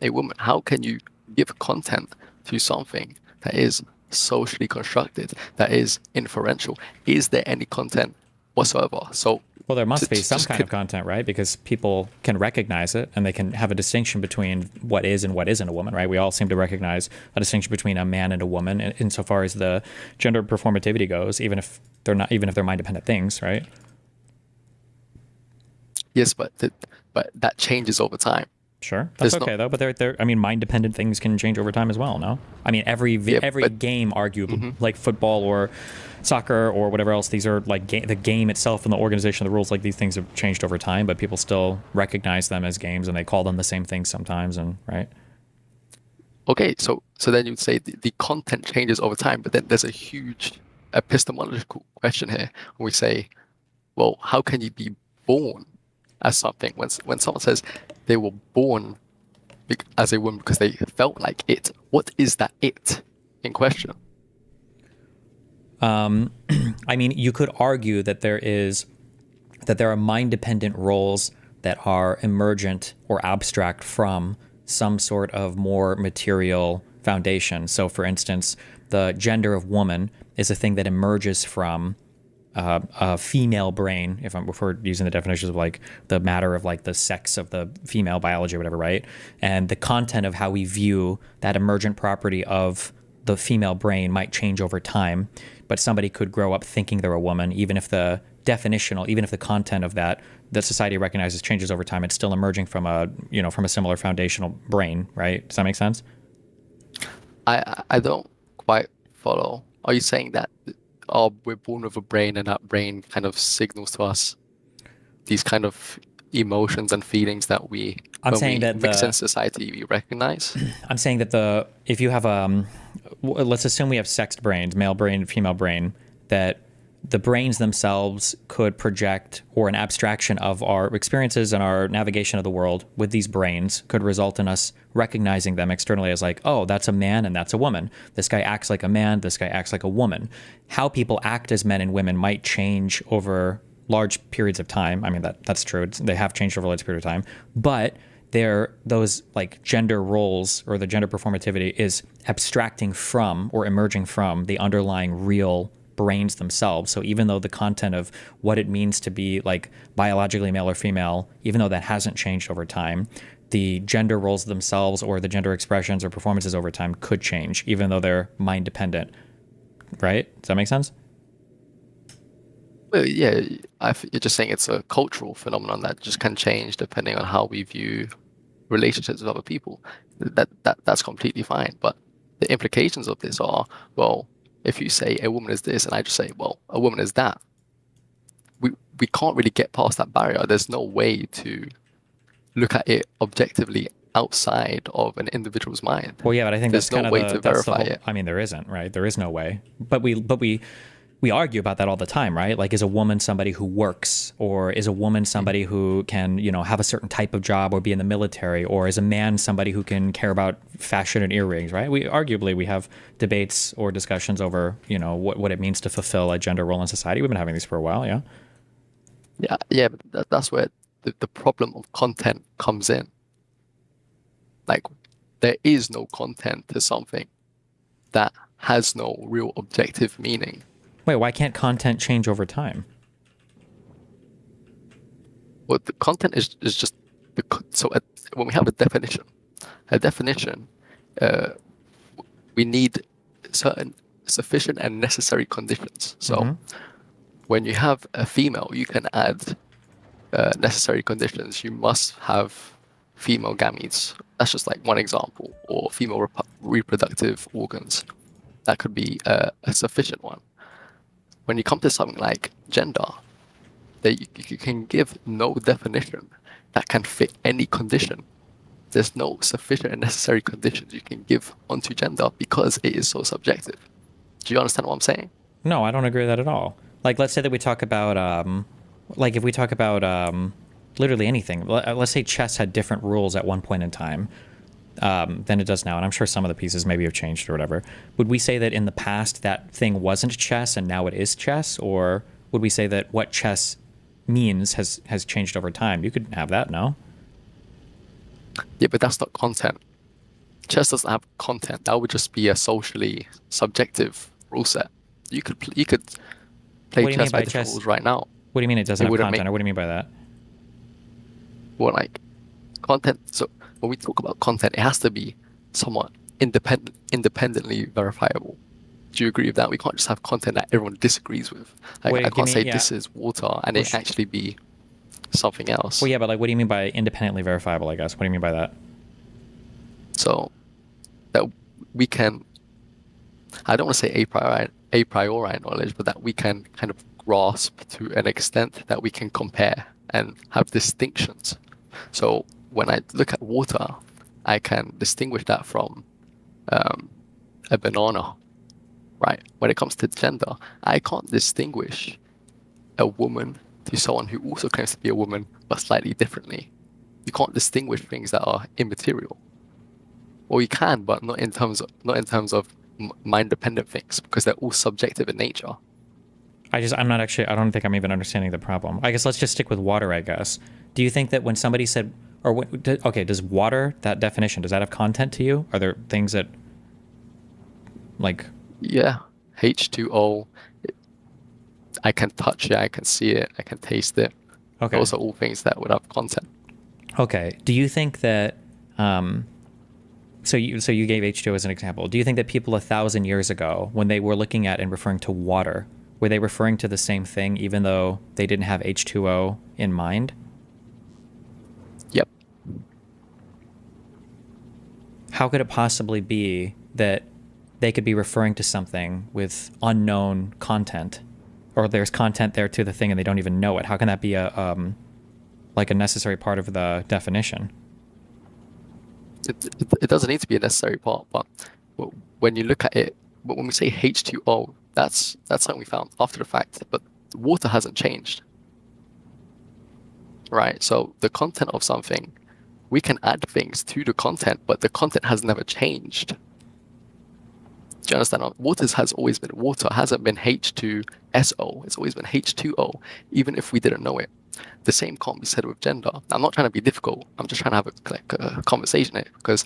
a woman? How can you give content to something that is socially constructed, that is inferential? Is there any content whatsoever? So, well, there must be some kind of content, right? Because people can recognize it, and they can have a distinction between what is and what isn't a woman, right? We all seem to recognize a distinction between a man and a woman, insofar as the gender performativity goes, even if they're mind-dependent things, right? Yes, but that changes over time. Sure, that's okay though. But they're I mean, mind-dependent things can change over time as well. No, I mean every game, arguably, like football or soccer or whatever else. These are like the game itself and the organization, the rules. Like these things have changed over time, but people still recognize them as games, and they call them the same things sometimes. And right. Okay, so then you'd say the content changes over time, but then there's a huge epistemological question here. When we say, well, how can you be born as something when someone says they were born as a woman because they felt like it? What is that it in question? I mean, you could argue that there are mind-dependent roles that are emergent or abstract from some sort of more material foundation. So, for instance, the gender of woman is a thing that emerges from a female brain, if we're using the definitions of like the matter of like the sex of the female biology or whatever, right? And the content of how we view that emergent property of the female brain might change over time, but somebody could grow up thinking they're a woman, even if the content of that society recognizes changes over time. It's still emerging from a similar foundational brain, right? Does that make sense? I don't quite follow. Are you saying that we're born with a brain, and that brain kind of signals to us these kind of emotions and feelings that we mix in society, we recognize? I'm saying that if you have let's assume we have sexed brains, male brain, female brain, that the brains themselves could project, or an abstraction of our experiences and our navigation of the world with these brains could result in us recognizing them externally as like, oh, that's a man and that's a woman. This guy acts like a man, this guy acts like a woman. How people act as men and women might change over large periods of time. I mean, that's true. They have changed over a large period of time. But those like gender roles, or the gender performativity, is abstracting from or emerging from the underlying real brains themselves. So even though the content of what it means to be like biologically male or female, even though that hasn't changed over time, the gender roles themselves or the gender expressions or performances over time could change, even though they're mind dependent. Right? Does that make sense? Well, yeah, you're just saying it's a cultural phenomenon that just can change depending on how we view relationships with other people. That's completely fine. But the implications of this are, well, if you say a woman is this and I just say, well, a woman is that, we can't really get past that barrier. There's no way to look at it objectively outside of an individual's mind. Well, yeah, but I think there's that's kind no of way the, to that's the verify whole, it. I mean, there isn't, right? There is no way. But we argue about that all the time, right? Like, is a woman somebody who works, or is a woman somebody who can, you know, have a certain type of job or be in the military, or is a man somebody who can care about fashion and earrings, right? We have debates or discussions over, you know, what it means to fulfill a gender role in society. We've been having these for a while, yeah. Yeah, but that's where the problem of content comes in. Like, there is no content to something that has no real objective meaning. Wait, why can't content change over time? Well, the content is just when we have a definition, we need certain sufficient and necessary conditions. So when you have a female, you can add necessary conditions. You must have female gametes. That's just like one example, or female reproductive organs. That could be a sufficient one. When you come to something like gender, you can give no definition that can fit any condition. There's no sufficient and necessary conditions you can give onto gender because it is so subjective. Do you understand what I'm saying? No, I don't agree with that at all. Like, let's say that we talk about, like, if we talk about literally anything. Let's say chess had different rules at one point in time than it does now, and I'm sure some of the pieces maybe have changed or whatever. Would we say that in the past that thing wasn't chess and now it is chess, or would we say that what chess means has changed over time? You could have that, no? Yeah, but that's not content. Chess doesn't have content. That would just be a socially subjective rule set. You could play chess by different rules right now. What do you mean it doesn't have content? Or what do you mean by that? Well, like content. So when we talk about content, it has to be somewhat independently verifiable. Do you agree with that? We can't just have content that everyone disagrees with. Like, I can't say this is water and it actually be something else. Well, yeah, but like, what do you mean by independently verifiable? I guess. What do you mean by that? So that we can. I don't want to say a priori knowledge, but that we can kind of grasp to an extent that we can compare and have distinctions. So when I look at water, I can distinguish that from a banana, right? When it comes to gender, I can't distinguish a woman to someone who also claims to be a woman, but slightly differently. You can't distinguish things that are immaterial. Or you can, but not in terms of mind-dependent things, because they're all subjective in nature. I don't think I'm even understanding the problem. I guess let's just stick with water, I guess. Do you think that when somebody said, does water, that definition, does that have content to you? Are there things that, like... Yeah, H2O, I can touch it, I can see it, I can taste it. Okay. Those are all things that would have content. Okay. Do you think that... So you gave H2O as an example. Do you think that people 1,000 years ago, when they were looking at and referring to water, were they referring to the same thing even though they didn't have H2O in mind? Yep. How could it possibly be that they could be referring to something with unknown content, or there's content there to the thing and they don't even know it? How can that be a necessary part of the definition? It doesn't need to be a necessary part, but when you look at it, but when we say H2O, that's something we found after the fact, but water hasn't changed, right? So the content of something, we can add things to the content, but the content has never changed. Do you understand? Water has always been water, hasn't been H2SO, it's always been H2O, even if we didn't know it. The same can't be said with gender. I'm not trying to be difficult. I'm just trying to have a conversation here, because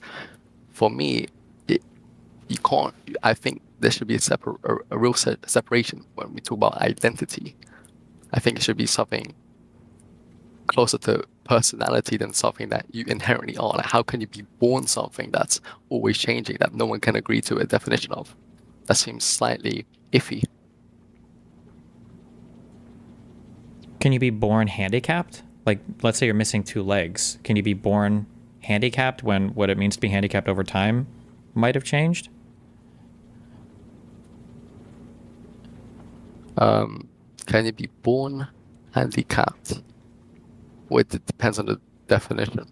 for me, you can't. I think there should be a real separation when we talk about identity. I think it should be something closer to personality than something that you inherently are. Like, how can you be born something that's always changing, that no one can agree to a definition of? That seems slightly iffy. Can you be born handicapped? Like, let's say you're missing 2 legs. Can you be born handicapped when what it means to be handicapped over time might have changed? Can you be born handicapped? Well, it depends on the definition.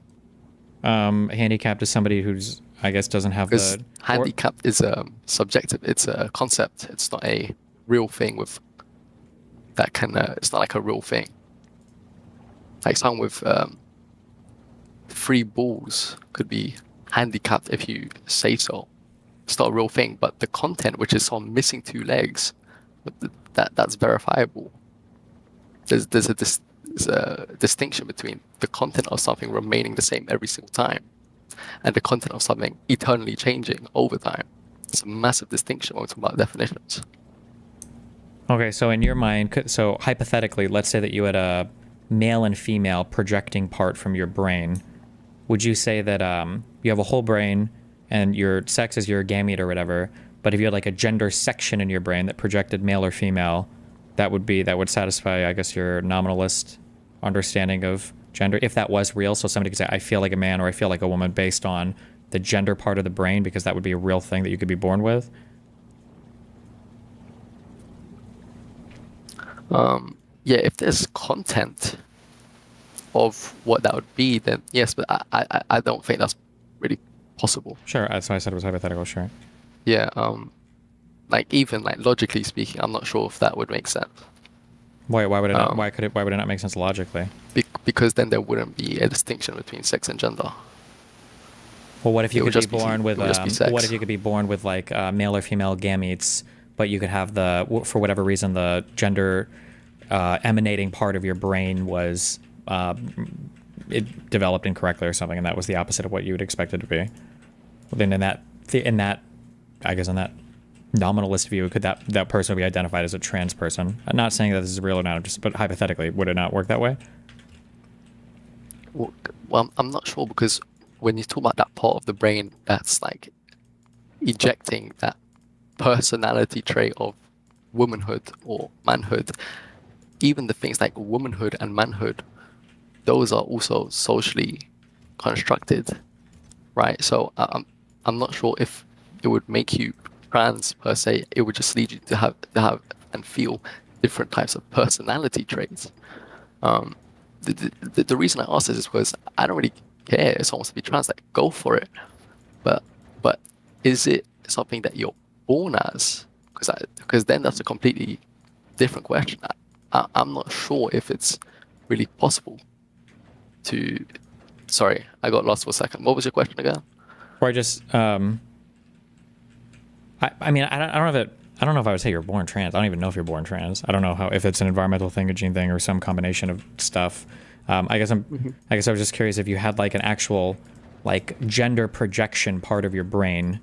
Handicapped is somebody who's, I guess, doesn't have Because the... handicapped is subjective. It's a concept. It's not a real thing with that can. It's not like a real thing. Like someone with 3 balls could be handicapped if you say so. It's not a real thing, but the content, which is someone missing 2 legs, that's verifiable. There's a distinction between the content of something remaining the same every single time and the content of something eternally changing over time. It's a massive distinction when we're talking about definitions. Okay, so in your mind, so hypothetically, let's say that you had a male and female projecting part from your brain. Would you say that you have a whole brain and your sex is your gamete or whatever, but if you had like a gender section in your brain that projected male or female, that would satisfy, I guess, your nominalist understanding of gender, if that was real? So somebody could say, I feel like a man or I feel like a woman based on the gender part of the brain, because that would be a real thing that you could be born with? Yeah, if there's content of what that would be, then yes, but I don't think that's really possible. Sure, that's why I said it was hypothetical, sure. Yeah, like even like logically speaking, I'm not sure if that would make sense. Why would it not, why would it not make sense logically? Because then there wouldn't be a distinction between sex and gender. Well, what if you It would could be just born with sex. what if you could be born with like male or female gametes, but you could have for whatever reason the gender emanating part of your brain was it developed incorrectly or something, and that was the opposite of what you would expect it to be? Well, then in that I guess in that nominalist view, could that person be identified as a trans person? I'm not saying that this is real or not, but hypothetically, would it not work that way? Well, I'm not sure, because when you talk about that part of the brain that's like ejecting that personality trait of womanhood or manhood, even the things like womanhood and manhood, those are also socially constructed, right? So I'm not sure if it would make you trans per se. It would just lead you to have and feel different types of personality traits. The reason I ask this is because I don't really care if someone wants to be trans. Like, go for it. But is it something that you're born as? Because then that's a completely different question. I'm not sure if it's really possible to. Sorry, I got lost for a second. What was your question again? Or I just I mean, I don't know if I would say you're born trans. I don't even know if you're born trans. I don't know if it's an environmental thing, a gene thing, or some combination of stuff. I guess I was just curious if you had like an actual like gender projection part of your brain.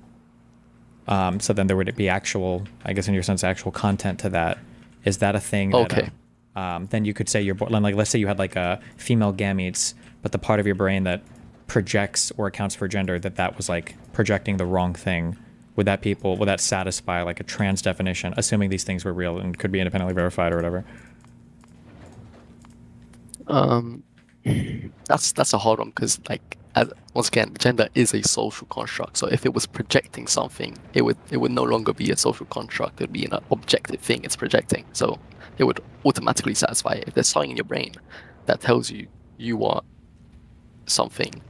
So then there would be actual, I guess in your sense, actual content to that. Is that a thing? Okay. That, then you could say you're born, like let's say you had like a female gametes, but the part of your brain that projects or accounts for gender, that was like projecting the wrong thing. Would that satisfy like a trans definition, assuming these things were real and could be independently verified or whatever? That's a hard one, because like once again, gender is a social construct. So if it was projecting something, it would no longer be a social construct. It would be an objective thing it's projecting. So it would automatically satisfy it. If there's something in your brain that tells you you are something,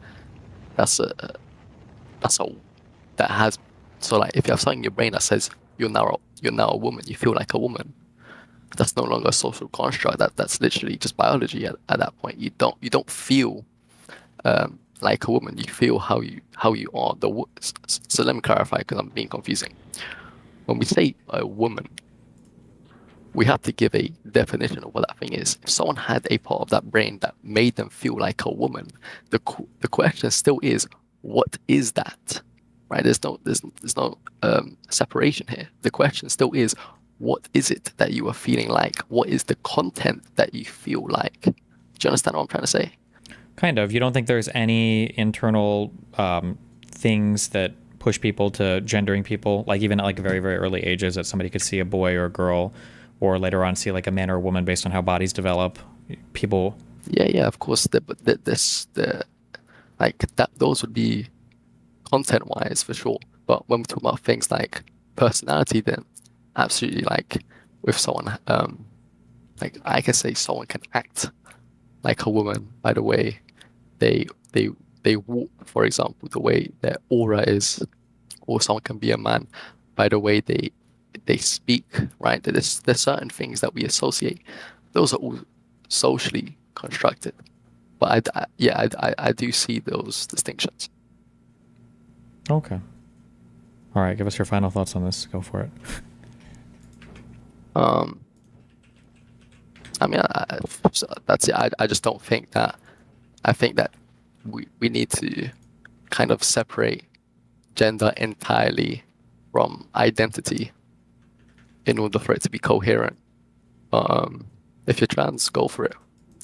that has. So like if you have something in your brain that says you're now a woman, you feel like a woman, that's no longer a social construct. That's literally just biology at that point. You don't feel like a woman. You feel how you are. So let me clarify, because I'm being confusing. When we say a woman, we have to give a definition of what that thing is. If someone had a part of that brain that made them feel like a woman, the question still is, what is that? Right? There's no separation here. The question still is, what is it that you are feeling like? What is the content that you feel like? Do you understand what I'm trying to say? Kind of. You don't think there's any internal things that push people to gendering people, like even at like very, very early ages, that somebody could see a boy or a girl, or later on see like a man or a woman based on how bodies develop? People. Yeah, of course. Those would be content-wise for sure. But when we talk about things like personality, then absolutely, like with someone, like I can say someone can act like a woman by the way they walk, for example, the way their aura is, or someone can be a man by the way they speak, right? There's certain things that we associate. Those are all socially constructed. But I do see those distinctions. Okay. All right, give us your final thoughts on this. Go for it. I mean, that's it. I just don't think that. I think that we need to kind of separate gender entirely from identity in order for it to be coherent. If you're trans, go for it.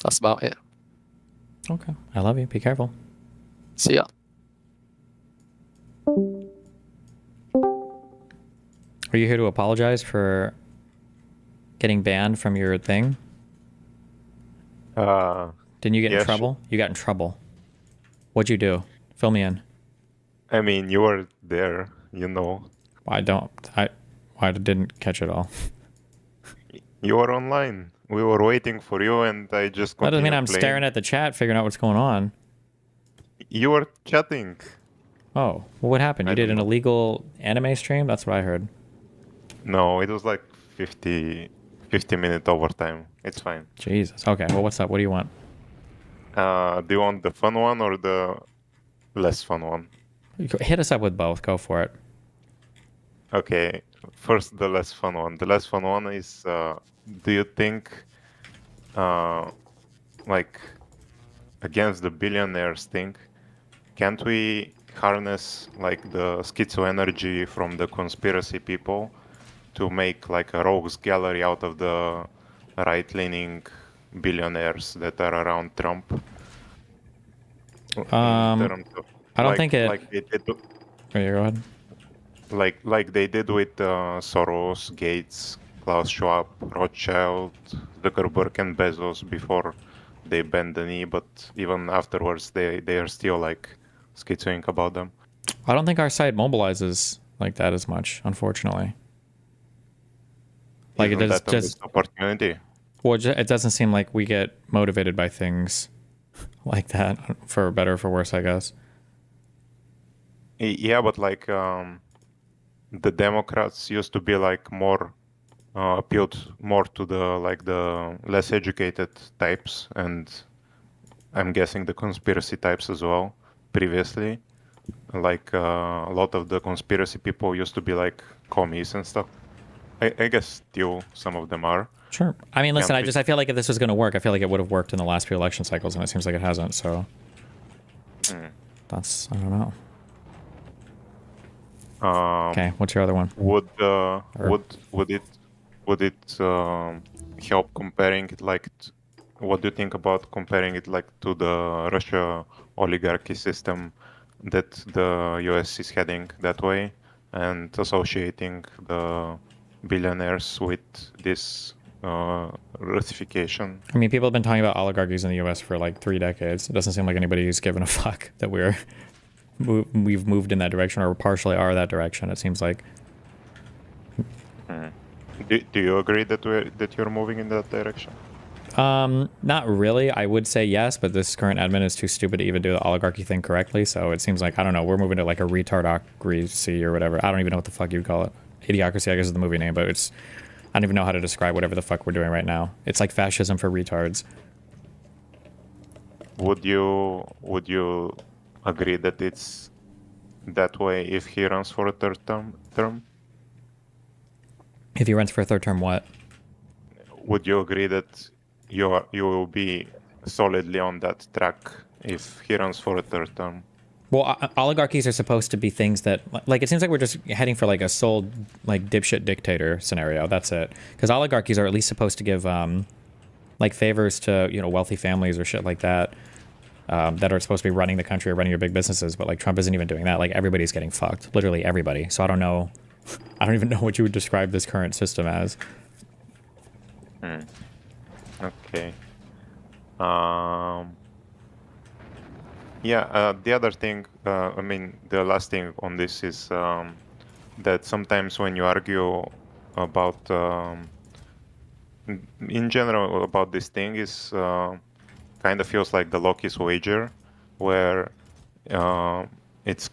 That's about it. Okay. I love you. Be careful. See ya. Are you here to apologize for getting banned from your thing? Didn't you get in trouble? You got in trouble. What'd you do? Fill me in. I mean, you were there, you know. I didn't catch it all. You were online. We were waiting for you, and I just That doesn't mean continued I'm playing. staring at the chat, figuring out what's going on. You were chatting. Oh, well, what happened? You did an illegal anime stream? That's what I heard. No, it was like 50-minute overtime. It's fine. Jesus. Okay, well, what's up? What do you want? Do you want the fun one or the less fun one? Hit us up with both. Go for it. Okay, first the less fun one. The less fun one is, do you think, like, against the billionaires thing, can't we harness, like, the schizo energy from the conspiracy people to make, like, a rogues gallery out of the right-leaning billionaires that are around Trump? I don't think it... Like they did, go ahead. like they did with Soros, Gates, Klaus Schwab, Rothschild, Zuckerberg, and Bezos before they bend the knee, but even afterwards they are still like schizoing about them. I don't think our site mobilizes like that as much, unfortunately. Like Isn't it does that a just missed opportunity. Well, it doesn't seem like we get motivated by things like that, for better or for worse, I guess. Yeah, but like the Democrats used to be like more appealed more to the less educated types, and I'm guessing the conspiracy types as well previously. Like a lot of the conspiracy people used to be like commies and stuff. I guess still some of them are. Sure. I mean, listen, I feel like if this was going to work, I feel like it would have worked in the last few election cycles, and it seems like it hasn't. So that's, I don't know. Okay, what's your other one? Would it help comparing it like? What do you think about comparing it like to the Russia oligarchy system that the US is heading that way, and associating the billionaires with this Russification? I mean, people have been talking about oligarchies in the U.S. for like 3 decades. It doesn't seem like anybody's given a fuck that we've moved in that direction, or partially are that direction. It seems like. Do you agree that you're moving in that direction? Not really. I would say yes, but this current admin is too stupid to even do the oligarchy thing correctly. So it seems like, I don't know, we're moving to like a retardocracy or whatever. I don't even know what the fuck you'd call it. Idiocracy, I guess, is the movie name, but it's, I don't even know how to describe whatever the fuck we're doing right now. It's like fascism for retards. Would you agree that it's that way if he runs for a third term? If he runs for a third term, what? Would you agree that you will be solidly on that track if he runs for a third term? Well, oligarchies are supposed to be things that, like, it seems like we're just heading for like a sole, like, dipshit dictator scenario. That's it. Because oligarchies are at least supposed to give, like, favors to, you know, wealthy families or shit like that, that are supposed to be running the country or running your big businesses. But like, Trump isn't even doing that. Like, everybody's getting fucked, literally everybody. So I don't know. I don't even know what you would describe this current system as. Okay. Yeah, the other thing, I mean, the last thing on this is that sometimes when you argue about in general about this thing is kind of feels like the Loki's wager, where it's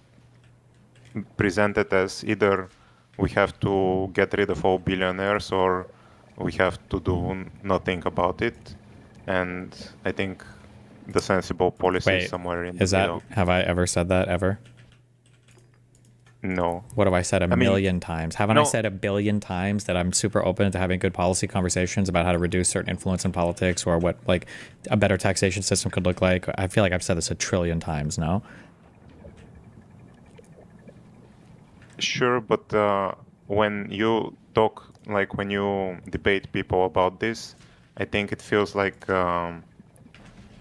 presented as either we have to get rid of all billionaires or we have to do nothing about it. And I think the sensible policy is Wait, somewhere in the is that, middle. have I ever said that ever? No. What have I said a mean, million times? Haven't I no. said a billion times that I'm super open to having good policy conversations about how to reduce certain influence in politics or what like a better taxation system could look like? I feel like I've said this a trillion times now. Sure, but when you talk, like when you debate people about this, I think it feels like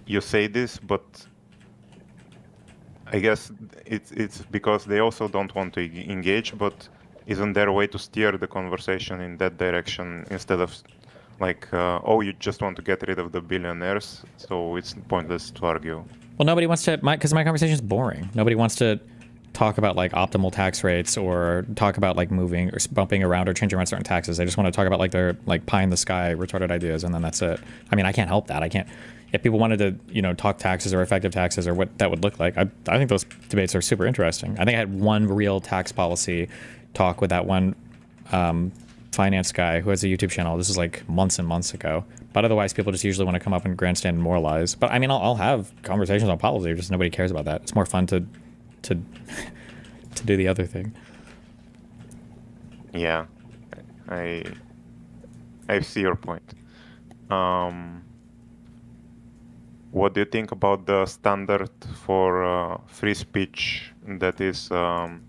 you say this, but I guess it's because they also don't want to engage, but isn't there a way to steer the conversation in that direction instead of like, oh, you just want to get rid of the billionaires, so it's pointless to argue. Well, nobody wants to, because my conversation is boring. Nobody wants to talk about like optimal tax rates or talk about like moving or bumping around or changing around certain taxes. They just want to talk about like their like pie in the sky retarded ideas, and then that's it. I mean, I can't help that. I can't. If people wanted to, you know, talk taxes or effective taxes or what that would look like, I think those debates are super interesting. I think I had one real tax policy talk with that one finance guy who has a YouTube channel. This is like months and months ago. But otherwise, people just usually want to come up and grandstand and moralize. But I mean, I'll have conversations on policy. Just nobody cares about that. It's more fun to do the other thing. Yeah, I see your point. What do you think about the standard for free speech that is,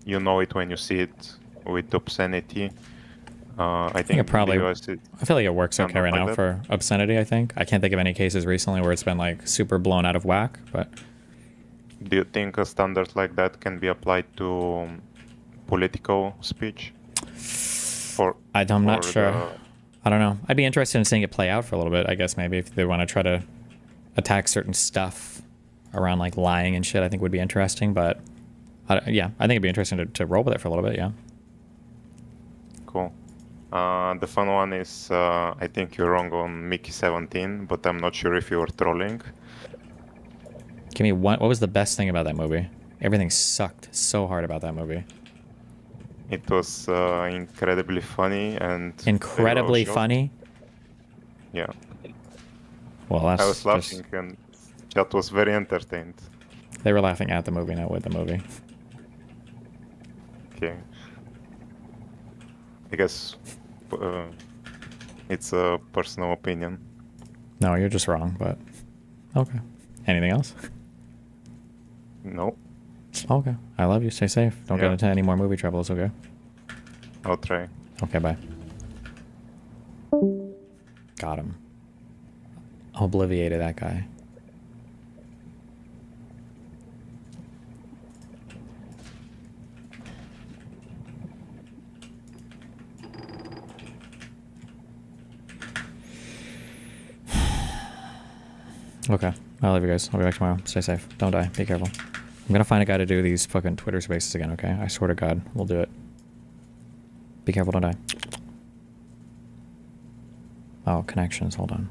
you know it when you see it with obscenity? I think it probably, the US I feel like it works okay right like now that. for obscenity, I think. I can't think of any cases recently where it's been like super blown out of whack, but... Do you think a standard like that can be applied to political speech? I'm not sure. I don't know. I'd be interested in seeing it play out for a little bit, I guess, maybe if they want to try to attack certain stuff around like lying and shit, I think would be interesting, but yeah, I think it'd be interesting to roll with it for a little bit, yeah. Cool. The fun one is, I think you're wrong on Mickey 17, but I'm not sure if you were trolling. Give me one. What was the best thing about that movie? Everything sucked so hard about that movie. It was incredibly funny and... Incredibly funny? Yeah. Well, that's I was laughing and that was very entertained. They were laughing at the movie, not with the movie. Okay. I guess it's a personal opinion. No, you're just wrong, but... Okay. Anything else? No. Okay. I love you. Stay safe. Don't get into any more movie troubles, okay? I'll try. Okay, bye. Got him. Obliviated that guy. Okay. I love you guys. I'll be back tomorrow. Stay safe. Don't die. Be careful. I'm gonna find a guy to do these fucking Twitter spaces again, okay? I swear to God, we'll do it. Be careful, don't die. Oh, connections. Hold on.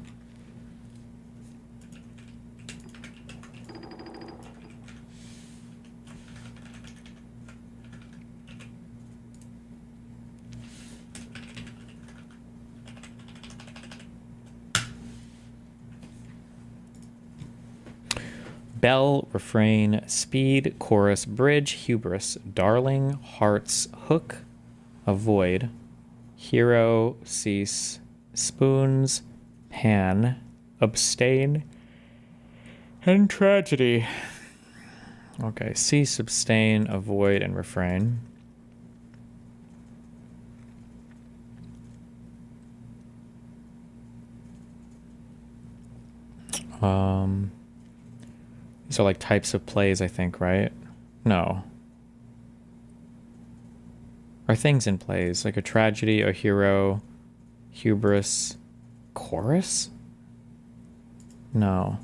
Bell, refrain, speed, chorus, bridge, hubris, darling, hearts, hook, avoid, hero, cease, spoons, pan, abstain, and tragedy. Okay, cease, abstain, avoid, and refrain. These are like types of plays, I think, right? No. Are things in plays, like a tragedy, a hero, hubris, chorus? No.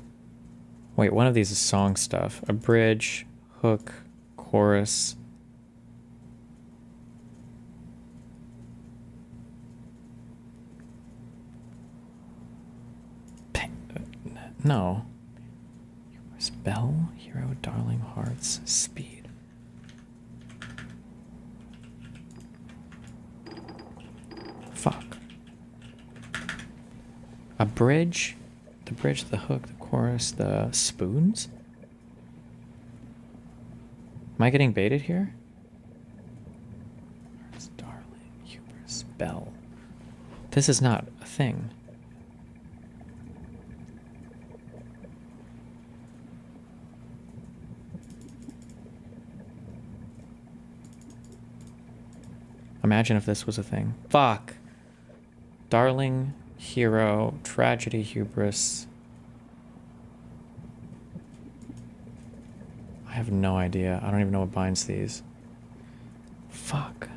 Wait, one of these is song stuff. A bridge, hook, chorus. No. Bell, hero, darling, hearts, speed. Fuck. A bridge? The bridge, the hook, the chorus, the spoons? Am I getting baited here? Hearts, darling, hubris, bell. This is not a thing. Imagine if this was a thing. Fuck. Darling, hero, tragedy, hubris. I have no idea. I don't even know what binds these. Fuck.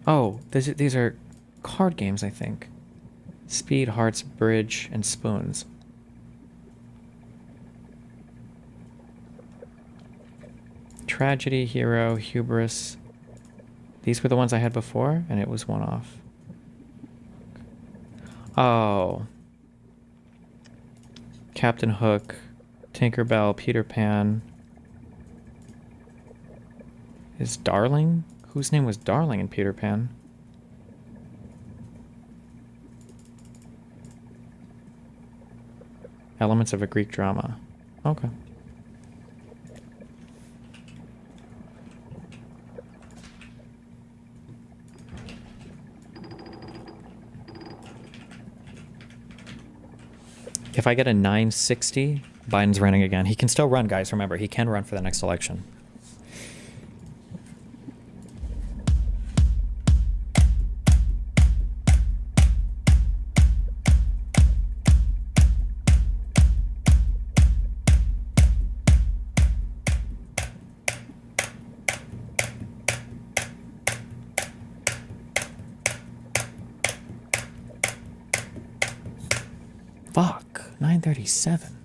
Oh, these are card games, I think. Speed, hearts, bridge, and spoons. Tragedy, hero, hubris. These were the ones I had before, and it was one off. Oh. Captain Hook, Tinkerbell, Peter Pan. Is Darling? Whose name was Darling in Peter Pan? Elements of a Greek drama. Okay. If I get a 960, Biden's running again. He can still run, guys. Remember, he can run for the next election. Fuck, 937.